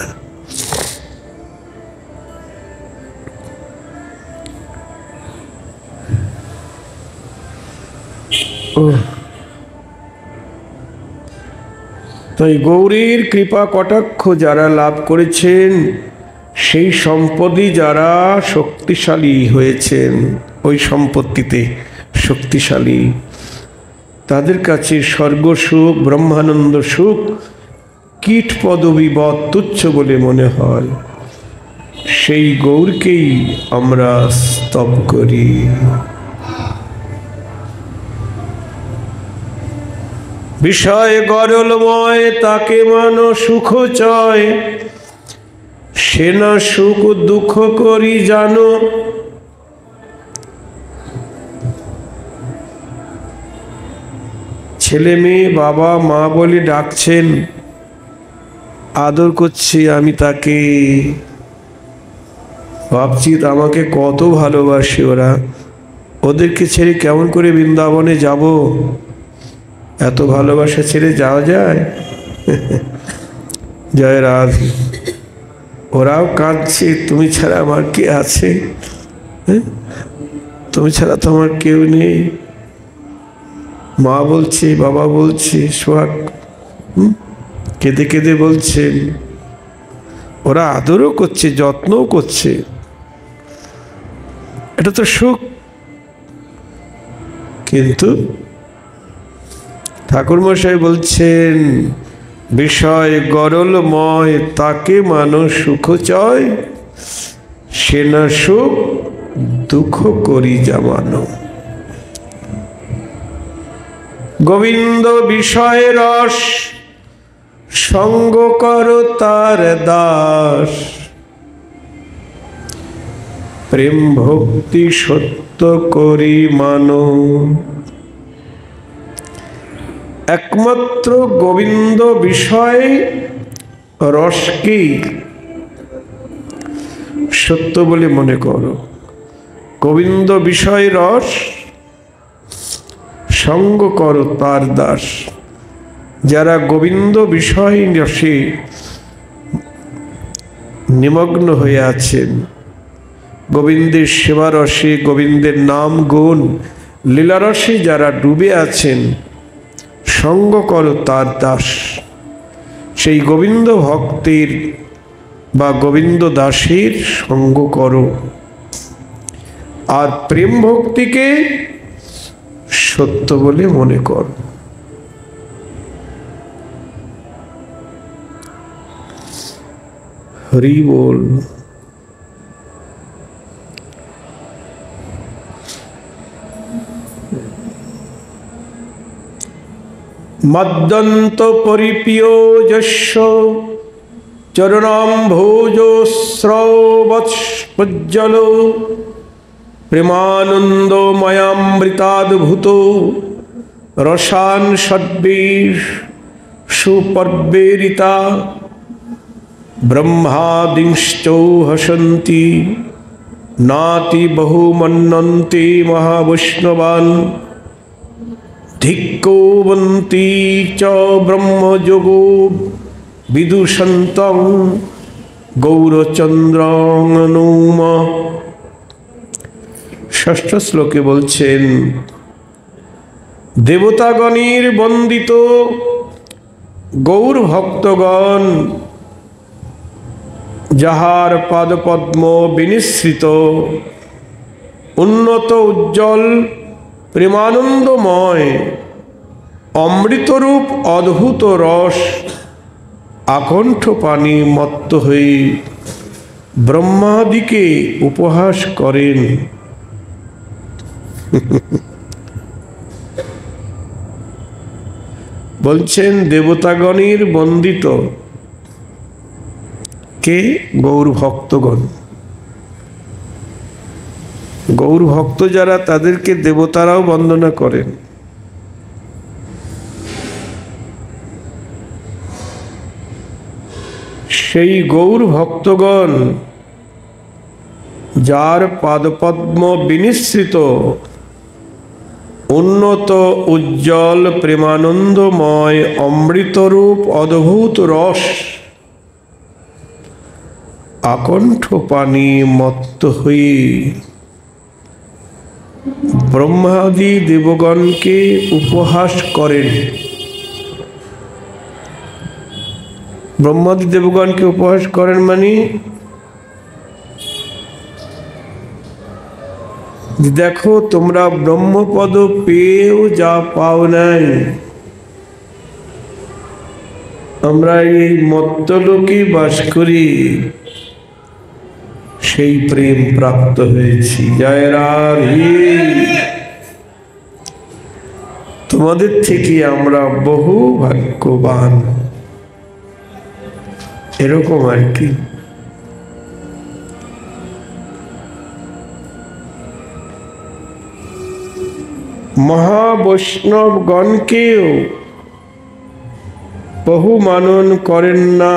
তাই গৌরীর কৃপা কটাক্ষ যারা লাভ করেছেন, সেই সম্পদই যারা শক্তিশালী হয়েছেন, ওই সম্পত্তিতে শক্তিশালী, তাদের কাছে স্বর্গ সুখ, ব্রহ্মানন্দ সুখ কীট পদবিবৎ তুচ্ছ বলে মনে হয়। সেই গৌরকেই আমরা স্তব করি। বিষয় গরলময় তাকে মান সুখ চয়, সে না সুখ দুঃখ করি জানো। ছেলে মেয়ে বাবা মা বলে ডাকছেন, আদর করছি আমি তাকে, ভাবছি আমাকে কত ভালোবাসে ওরা, ওদেরকে ছেড়ে কেমন করে বৃন্দাবনে যাব? এত ভালোবাসা ছেড়ে যাওয়া যায়? জয় রাধে। ওরাও কাঁদছে, তুমি ছাড়া আমার কে আছে? তুমি ছাড়া তো আমার কেউ নেই। মা বলছে, বাবা বলছে, সোহাগ কেঁদে কেঁদে বলছেন। ওরা আদরও করছে, যত্নও করছে, এটা তো সুখ। কিন্তু ঠাকুরমশাই বলছেন, বিষয় গরলময় তাকে মানুষ সুখ চয়, সে না সুখ দুঃখ করি জামানো। গোবিন্দ বিষয় রস সঙ্গ কর তার দাস, প্রেম ভক্তি সত্য করি মানো। একমাত্র গোবিন্দ বিষয় রসকেই সত্য বলে মনে করো। গোবিন্দ বিষয় রস সঙ্গ করো তার দাস। যারা গোবিন্দ বিষয় রসে নিমগ্ন হয়ে আছেন, গোবিন্দের সেবা রসে, গোবিন্দের নাম গুণ লীলারসে যারা ডুবে আছেন, সঙ্গ করো তার দাস। সেই গোবিন্দ ভক্তের বা গোবিন্দ দাসের সঙ্গ করো, আর প্রেম ভক্তিকে সত্য বলে মনে করো। হরি বল। মদ্দন্ত পরিপিয়োজস্য চরণাম্ভোজস্রবৎসজ্জল প্রেমানন্দময়ামৃতাদ্ভুত রসান সদ্বীর সুপর্বেরিতা ব্রহ্মাদিংশ্চৌ হসন্তি নাতি বহুমন্নন্তে মহাবৈষ্ণবান ধিক্কোবন্তি চ ব্রহ্মযোগো বিদুষন্তং গৌরচন্দ্রং নৌম। ষষ্ঠ শ্লোকে বলছেন, দেবতাগণের বন্দিত গৌর ভক্তগণ যাহার পাদপদ্ম বিনিসৃত উন্নত উজ্জ্বল প্রেমানন্দময় অমৃতরূপ অদ্ভুত রস আকণ্ঠ পানি মত্ত হয়ে ব্রহ্মাদিকে উপহাস করেন। বলছেন দেবতাগণের বন্দিত কে? গৌর ভক্তগণ। গৌর ভক্ত যারা তাদেরকে দেবতারাও বন্দনা করেন। সেই গৌর ভক্তগণ যার পাদপদ্ম বিনিসৃত উন্নত উজ্জ্বল প্রেমানন্দময় অমৃতরূপ অদ্ভুত রস আকণ্ঠ পানি মত্ত হয়ে ব্রহ্মাদি দেবগণকে উপহাস করেন। ব্রহ্মাদি দেবগণকে উপহাস করেন মানে দেখো তোমরা ব্রহ্মপদ পেয়েও যা পাও নাই, আমরা এই মত্তলোকে বাস করি, সেই প্রেম প্রাপ্ত হয়েছি। জয় রাধে। তোমাদের থেকে আমরা বহু ভাগ্যবান, এরকম আর কি। মহাবৈষ্ণবগণকেও বহু মানন করেন না।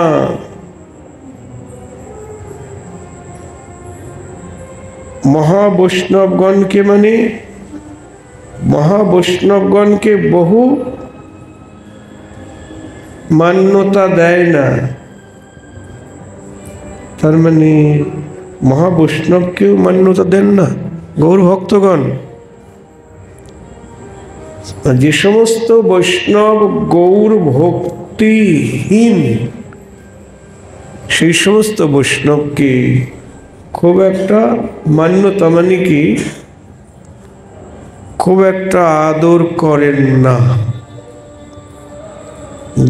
মহাবৈষ্ণবগণকে মানে মহাবৈষ্ণবগণকে বহু মান্যতা দেয় না, তার মানে মহাবৈষ্ণবকেও মান্যতা দেন না গৌর ভক্তগণ। যে সমস্ত বৈষ্ণব গৌর ভক্তিহীন সেই সমস্ত বৈষ্ণবকে খুব একটা মান্যতা মানে কি খুব একটা আদর করেন না।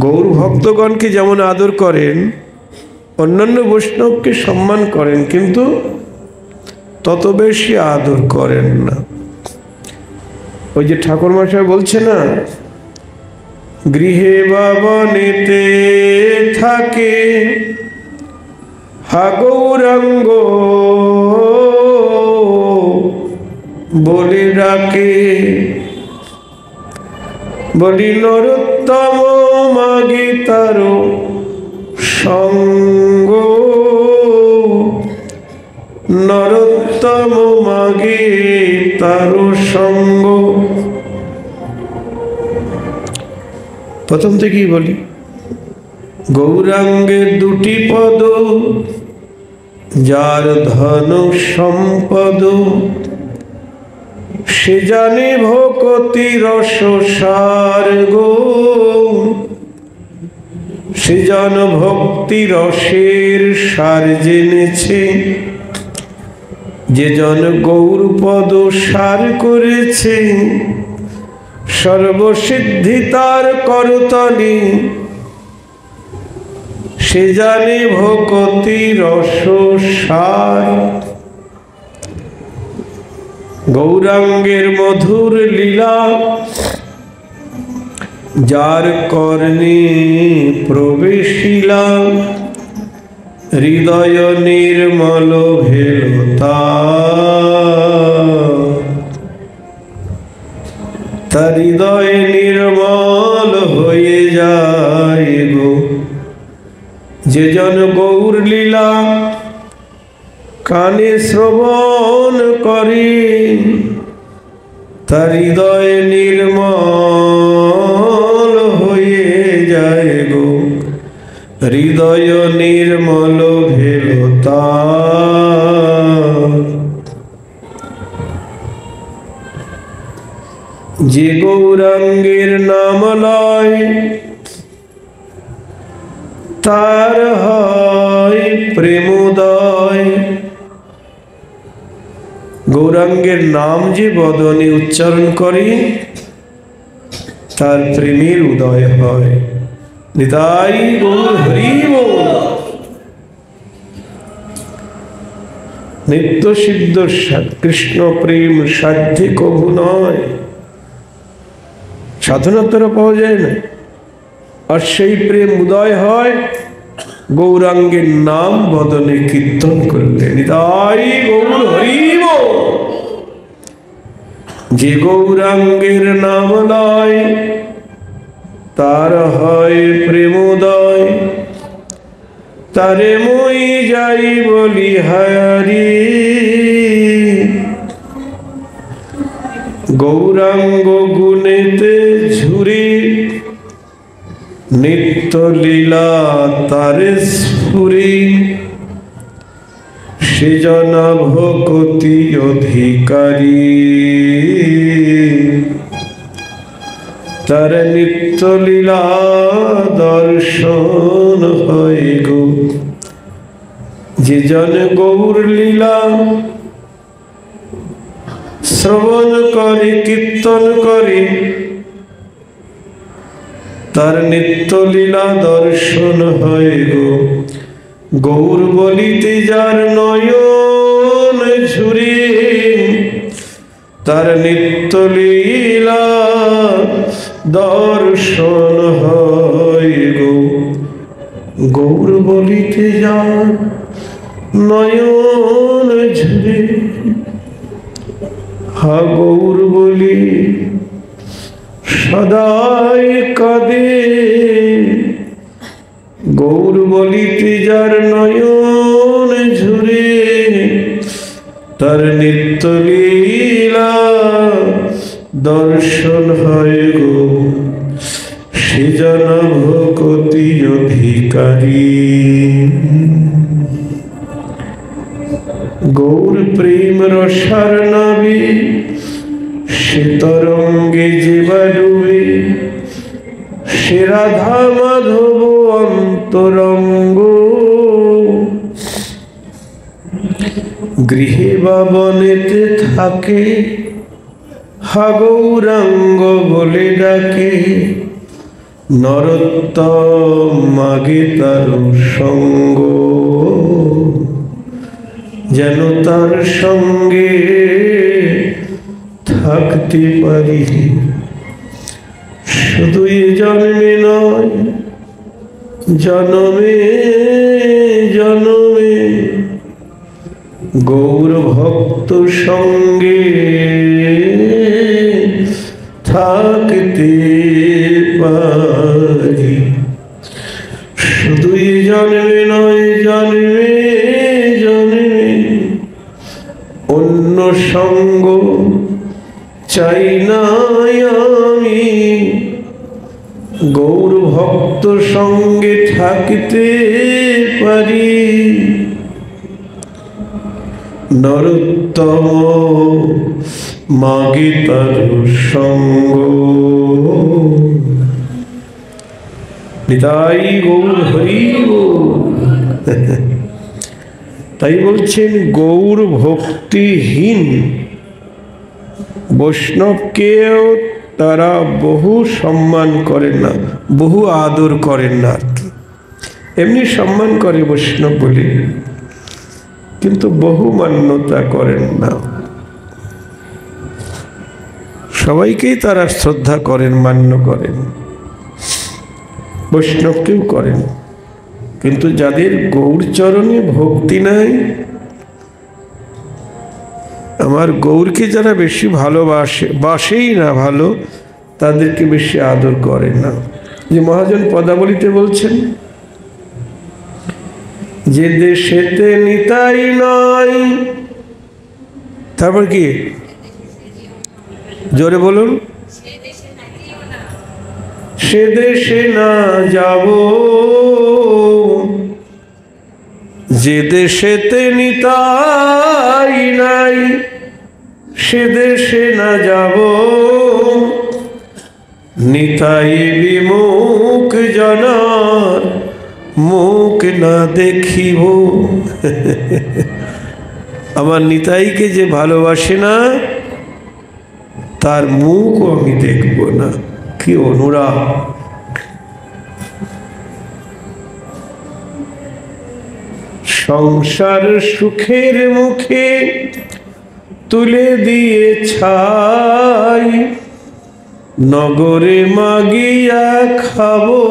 গৌর ভক্তগণকে যেমন আদর করেন, অন্যান্য বৈষ্ণবকে সম্মান করেন, কিন্তু তত বেশি আদর করেন না। ওই যে ঠাকুর মশাই বলছে না, গৃহে বা বনেতে থাকে হা গৌরাঙ্গ বলে ডাকে, বলি নরোত্তম মাগে তার সঙ্গ, নরোত্তম মাগে তার সঙ্গ। প্রথম থেকেই বলি, গৌরাঙ্গের দুটি পদ যার ধন সম্পদ, সে জানে ভকতি রস সার গো, সে জন ভক্তি রসের সার জেনেছে, যে জন গৌরপদ সার করেছে, সর্বসিদ্ধি তার করতলে, সে জানে ভকতি রস সার। গৌরাঙ্গের মধুর লীলা যার কর্ণে প্রবেশিলা, হৃদয় নির্মল ভেল তার হৃদয় নির্মল হয়ে যায় গো। যে জন গৌর লীলা কানে শ্রবণ করে, তার হৃদয় নির্মল হয়ে যায় গো, হৃদয় নির্মল ভেল তার। যে গৌরাঙ্গের নাম লয় তার হয় প্রেমোদয়। গৌরাঙ্গের নাম যে বদনে উচ্চারণ করে তার প্রেমের উদয় হয়। নিতাই গৌর হরি বল। নিত্য সিদ্ধ কৃষ্ণ প্রেম সাধ্যে কভু নয়, সাধনার দ্বারা পাওয়া যায় না। আর সেই প্রেম উদয় হয় গৌরাঙ্গের নাম বদনে কীর্তন করলে। নিতাই গৌর হরি বল। যে গৌরাঙ্গের নাম লয় তার হয় প্রেমোদয়। তারে মই যাই বলি হারি, গৌরাঙ্গ গুণেতে ঝুরি নিত্য লীলা তারে স্ফুরি। সেজন ভকতি অধিকারী, তার নিত্য লীলা দর্শন হয় গো। যে জন গৌর লীলা শ্রবণ করে কীর্তন করে তার নিত্য লীলা দর্শন হয় গো। গৌর বলিতে যার নয়ন ঝুরি তার নিত্য লীলা দর্শন হয় গো। গৌর বলিতে যার নয়ন ঝুরি, হা গৌর বলি সদাই কাঁদে। গৌর বলিতে যার নয়ন ঝুরে তার নিত্য লীলা দর্শন হয় গো। সেজন ভকতি অধিকারী, গৌর প্রেম রসার নাবি সে তরঙ্গে যেবা ডুবে। সে রাধা মাধব অন্তরঙ্গ, গৃহে বা বনেতে থাকে হা গৌরাঙ্গ বলে ডাকে। নরোত্তম মাগে তার সঙ্গ, যেন তার সঙ্গে থাকতে পারি। শুধু এ জন্মে নয় জনমে জনমে গৌর ভক্ত সঙ্গে থাকতে পারি। শুধু এ জন্মে নয় জন্মে জন্মে অন্য সঙ্গ চাই না আমি। গৌর ভক্ত সঙ্গে থাকতে পারি। নরোত্তম মাগে তার সঙ্গ। নিতাই গৌর হরি বল। তাই বলছেন গৌর ভক্তিহীন বৈষ্ণবকেও তারা বহু সম্মান করেন না, বহু আদর করেন না। এমনি সম্মান করে বৈষ্ণব বলে, কিন্তু বহু মান্যতা করেন না। সবাইকেই তারা শ্রদ্ধা করেন, মান্য করেন, বৈষ্ণবকেও করেন। কিন্তু যাদের গৌরচরণে ভক্তি নাই, আমার গৌরকে যারা বেশি ভালোবাসে, বাসেই না ভালো, তাদেরকে বেশি আদর করে না। যে মহাজন পদাবলিতে বলছেন, যে দেশেতে নিতাই নয়, তারপর কি জোরে বলুন, সে দেশে না যাব। যে দেশেতে নিতাই নাই সে দেশে না যাব। নিতাই বিমুখ জনার মুখ না দেখিব। আমার নিতাইকে যে ভালোবাসে না তার মুখও আমি দেখব না। কি অনুরাগ! সংসার সুখের মুখে তুলে দিয়ে ছাই, নগরে মাগিয়া খাবো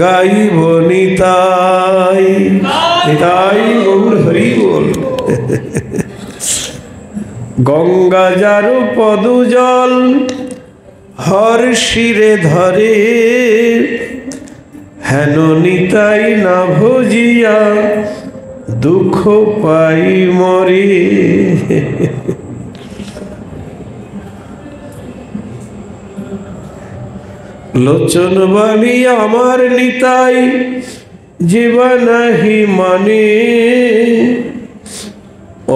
গাইব নিতাই। নিতাই গৌর হরি বল। গঙ্গা যার পদজল হর শিরে ধরে, হেন নিতাই না ভজিয়া দুঃখ পাই মরে। লোচন বালি আমার নিতাই জীবা নাহি মানে,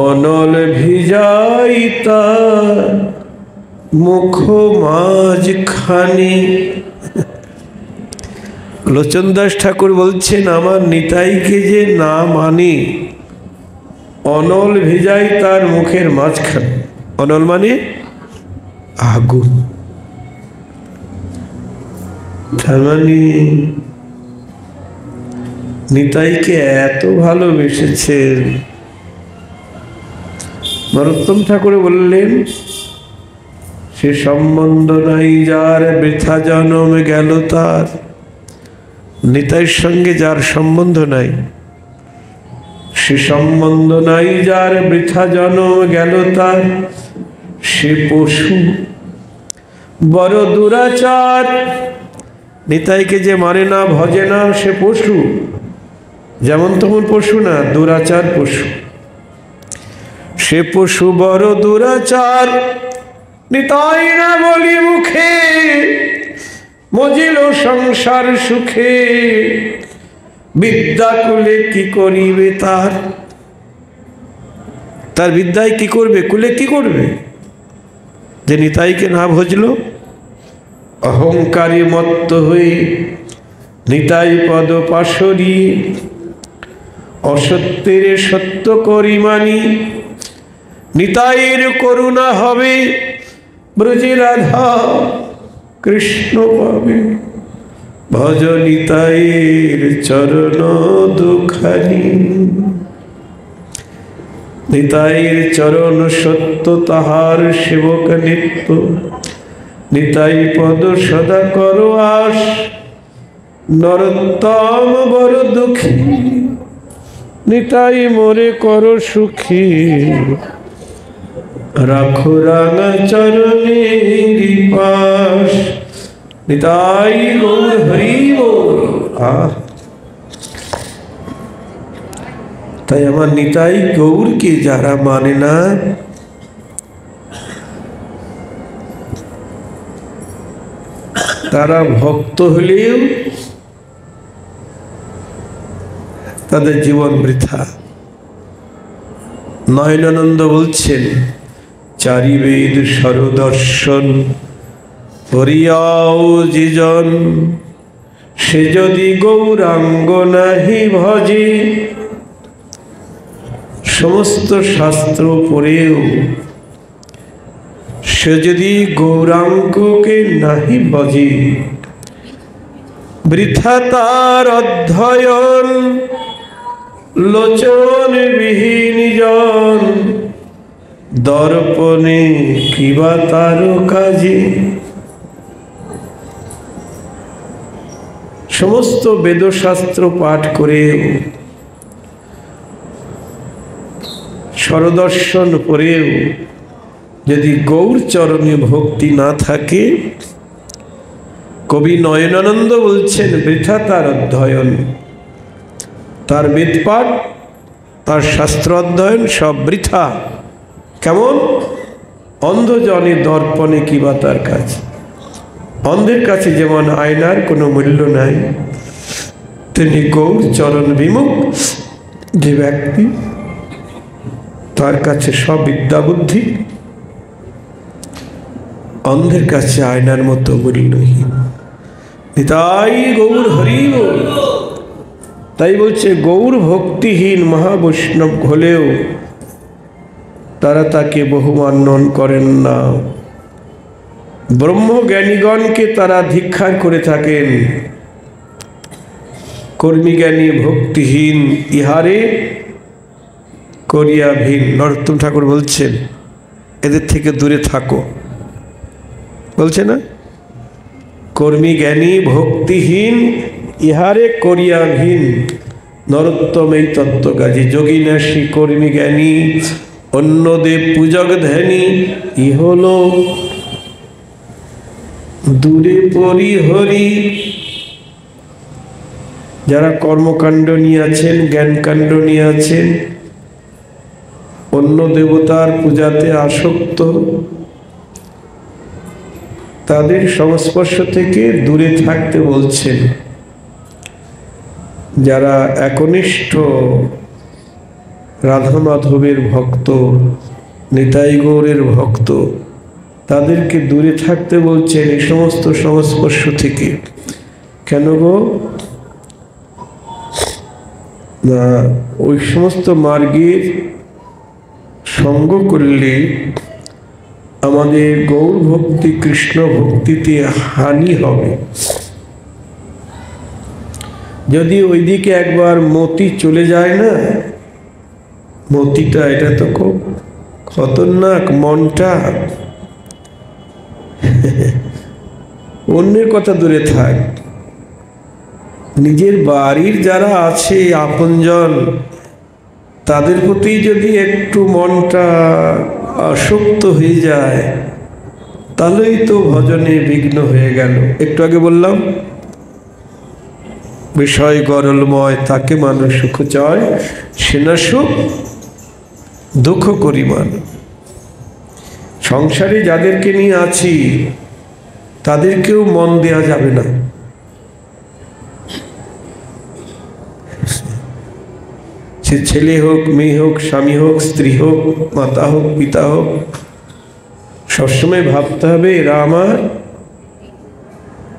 অনল ভিজাই তার মুখ মাঝখানি। লোচন দাস ঠাকুর বলছেন, আমার নিতাইকে যে না মানি, অনল ভিজাই তার মুখের মাঝখানে। অনল মানে আগুন। তার মানে নিতাইকে এত ভালোবেসেছেন। নরোত্তম ঠাকুর বললেন, সে সম্বন্ধ নাই যার বৃথা জন্ম গেল তার। নিতাইয়ের সঙ্গে যার সম্বন্ধ নাই, সে সম্বন্ধ নাই যার বৃথা জন্ম গেল তার। সে পশু বড় দুরাচার। নিতাইকে যে মানে না, ভজে না, সে পশু। যেমন তেমন পশু না, দুরাচার পশু। সে পশু বড় দুরাচার। নিতাই না বলি মুখে, মজিল সংসার সুখে। বিদ্যা কুলে কি করিবে তার? তার বিদ্যায় কি করবে, কুলে কি করবে? যে নিতাইকে না ভজলো, অহংকারী মত্ত হয়ে নিতাই পদ পাশরি। অসত্যের সত্য করি মানি, নিতাইয়ের করুণা হবে ব্রজে রাধা কৃষ্ণ পাবে। ভজ নিতাইয়ের চরণ দুখানি। নিতাইয়ের চরণ সত্য তাহার সেবক নিত্য। নিতাই পদ সদা করো আস, নরোত্তম বড় দুঃখী। নিতাই মোরে করো সুখী, রাখো রাঙা চরণের পাশ। নিতাই গৌর হরি বল। তাই আমার নিতাই গৌরকে যারা মানে না, তারা ভক্ত হলেও তাদের জীবন বৃথা। নয়নানন্দ বলছেন, চারি বেদ সরদর্শন করিয়াও যেজন, সে যদি গৌরাঙ্গ নাহি ভজে। সমস্ত শাস্ত্র পড়েও সে যদি গৌরাঙ্গকে নাহি ভজে, বৃথা তার অধ্যয়ন। লোচন বিহীন জন, দর্পণে কিবা তার কাজে। সমস্ত বেদশাস্ত্র পাঠ করে, সরদর্শন পড়েও যদি গৌর চরণে ভক্তি না থাকে, কবি নয়নানন্দ বলছেন, বৃথা তার অধ্যয়ন। তার বেদপাঠ, তার শাস্ত্র অধ্যয়ন সব বৃথা। কেমন? অন্ধজনে দর্পণে কিবা তার কাজ। অন্ধের কাছে যেমন আয়নার কোনো মূল্য নাই, তেমনি গৌর চরণ বিমুখ যে ব্যক্তি, তার কাছে সব বিদ্যা বুদ্ধি অন্ধের কাছে আয়নার মতো মূল্যহীন। নিতাই গৌর হরি বল। তাই বলছে গৌর ভক্তিহীন মহাবৈষ্ণব হলেও তারা তাকে বহুমান্যন করেন না। ব্রহ্মজ্ঞানীগণকে তারা ধিক্কার করে থাকেন। কর্মীজ্ঞানী ভক্তিহীন ইহারে করিয়া ভিন। নরোত্তম ঠাকুর বলছেন এদের থেকে দূরে থাকো, বলছে না? কর্মী জ্ঞানী ভক্তিহীন ইহারে করিয়া ভিন। নরোত্তম এই তত্ত্ব গাজি। যোগিনাশী কর্মী জ্ঞানী অন্য দেব পূজক ধ্যানী ইহল দূরে পরিহরি। যারা কর্মকাণ্ড নিয়ে আছেন, জ্ঞানকাণ্ড নিয়ে আছেন, অন্য দেবতার পূজাতে আসক্ত, তাদের সংস্পর্শ থেকে দূরে থাকতে বলছেন। যারা একনিষ্ঠ রাধা মাধবের ভক্ত, নিতাই গৌরের ভক্ত, তাদেরকে দূরে থাকতে বলছেন এই সমস্ত সংস্পর্শ থেকে। কেন গো? না, ওই সমস্ত মার্গের সঙ্গ করলে আমাদের গৌর ভক্তি, কৃষ্ণ ভক্তিতে হানি হবে। যদি ওইদিকে একবার মতি চলে যায় না, মতিটা এটা তো খুব খতরনাক। মনটা অন্যের কথা দূরে থাক। নিজের বাড়ির যারা আছে আপনজন, তাদের প্রতি যদি একটু মনটা আসক্ত হয়ে যায়, তাহলেই তো ভজনে বিঘ্ন হয়ে গেল। একটু আগে বললাম বিষয় গরলময়, তাকে মানুষ সুখ চায়, সে না সুখ দুঃখ করিমান। সংসারে যাদেরকে নিয়ে আছি তাদেরকেও মন দেয়া যাবে না। সে ছেলে হোক, মেয়ে হোক, স্বামী হোক, স্ত্রী হোক, মাতা হোক, পিতা হোক, সবসময় ভাবতে হবে এরা আমার।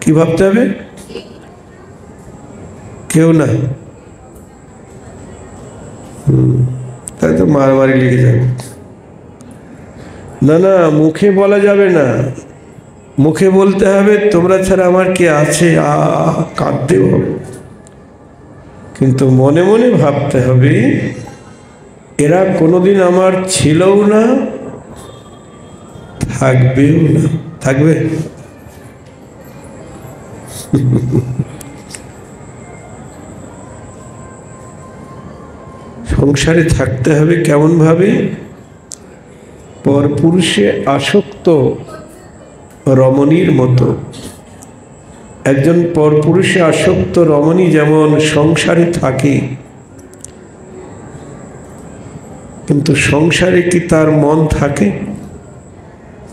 কি ভাবতে হবে? কেউ না, তাই তো মারামারি লেগে যাবে। না না, মুখে বলা যাবে না। মুখে বলতে হবে তোমরা ছাড়া আমার কে আছে, কাঁদতে হবে। কিন্তু মনে মনে ভাবতে হবে এরা কোনোদিন আমার ছিলও না, থাকবেও না। থাকবে? সংসারে থাকতে হবে কেমন ভাবে? পরপুরুষে আসক্ত রমণীর মতো। একজন পরপুরুষে আসক্ত রমণী যেমন সংসারে থাকে, কিন্তু সংসারে কি তার মন থাকে?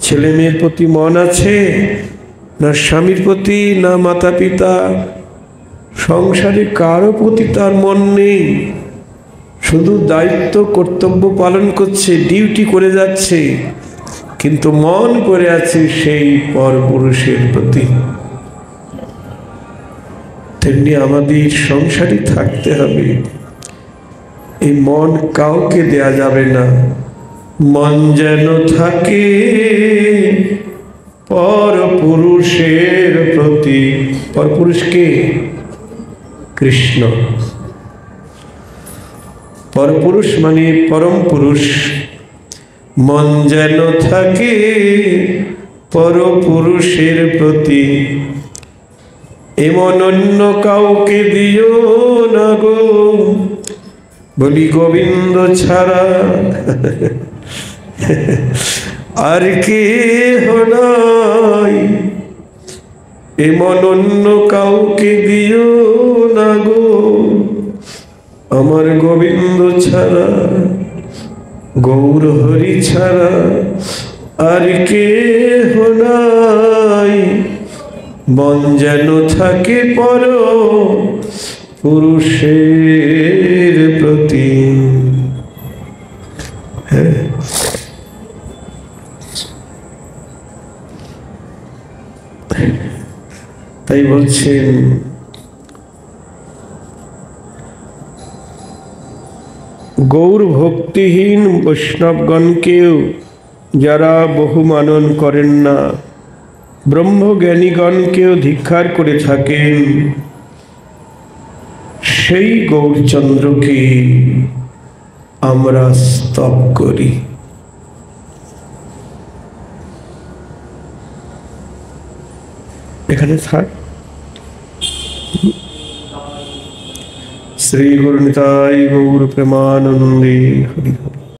ছেলে মেয়ের প্রতি মন আছে? না স্বামীর প্রতি, না মাতা পিতা? সংসারে কারো প্রতি তার মন নেই। শুধু দায়িত্ব কর্তব্য পালন করছে, ডিউটি করে যাচ্ছে, কিন্তু মন করে আছে সেই পরপুরুষের প্রতি। তেমনি আমাদের সংসারে থাকতে হবে। এই মন কাউকে দেয়া যাবে না। মন যেন থাকে পরপুরুষের প্রতি। পরপুরুষকে কৃষ্ণ। পরপুরুষ মানে পরম পুরুষ। মন যেন থাকে পরপুরুষের প্রতি। এমন অন্য কাউকে দিও না গো, বলি গোবিন্দ ছাড়া আর কেহ নাই। এমন অন্য কাউকে দিও না গো, আমার গোবিন্দ ছাড়া, গৌর হরি ছাড়া আর কেহ নাই। মন যেন থাকে পর পুরুষের প্রতি। তাই বলছেন গৌর ভক্তিহীন বৈষ্ণবগণকেও যারা বহু মানন করেন না, ব্রহ্মজ্ঞানীগণকেও ধিক্কার করে থাকেন, সেই গৌরচন্দ্রকে আমরা স্তব করি। এখানে থাক। শ্রী গুরু নিতাই গৌর প্রেমানন্দে হরি হরি।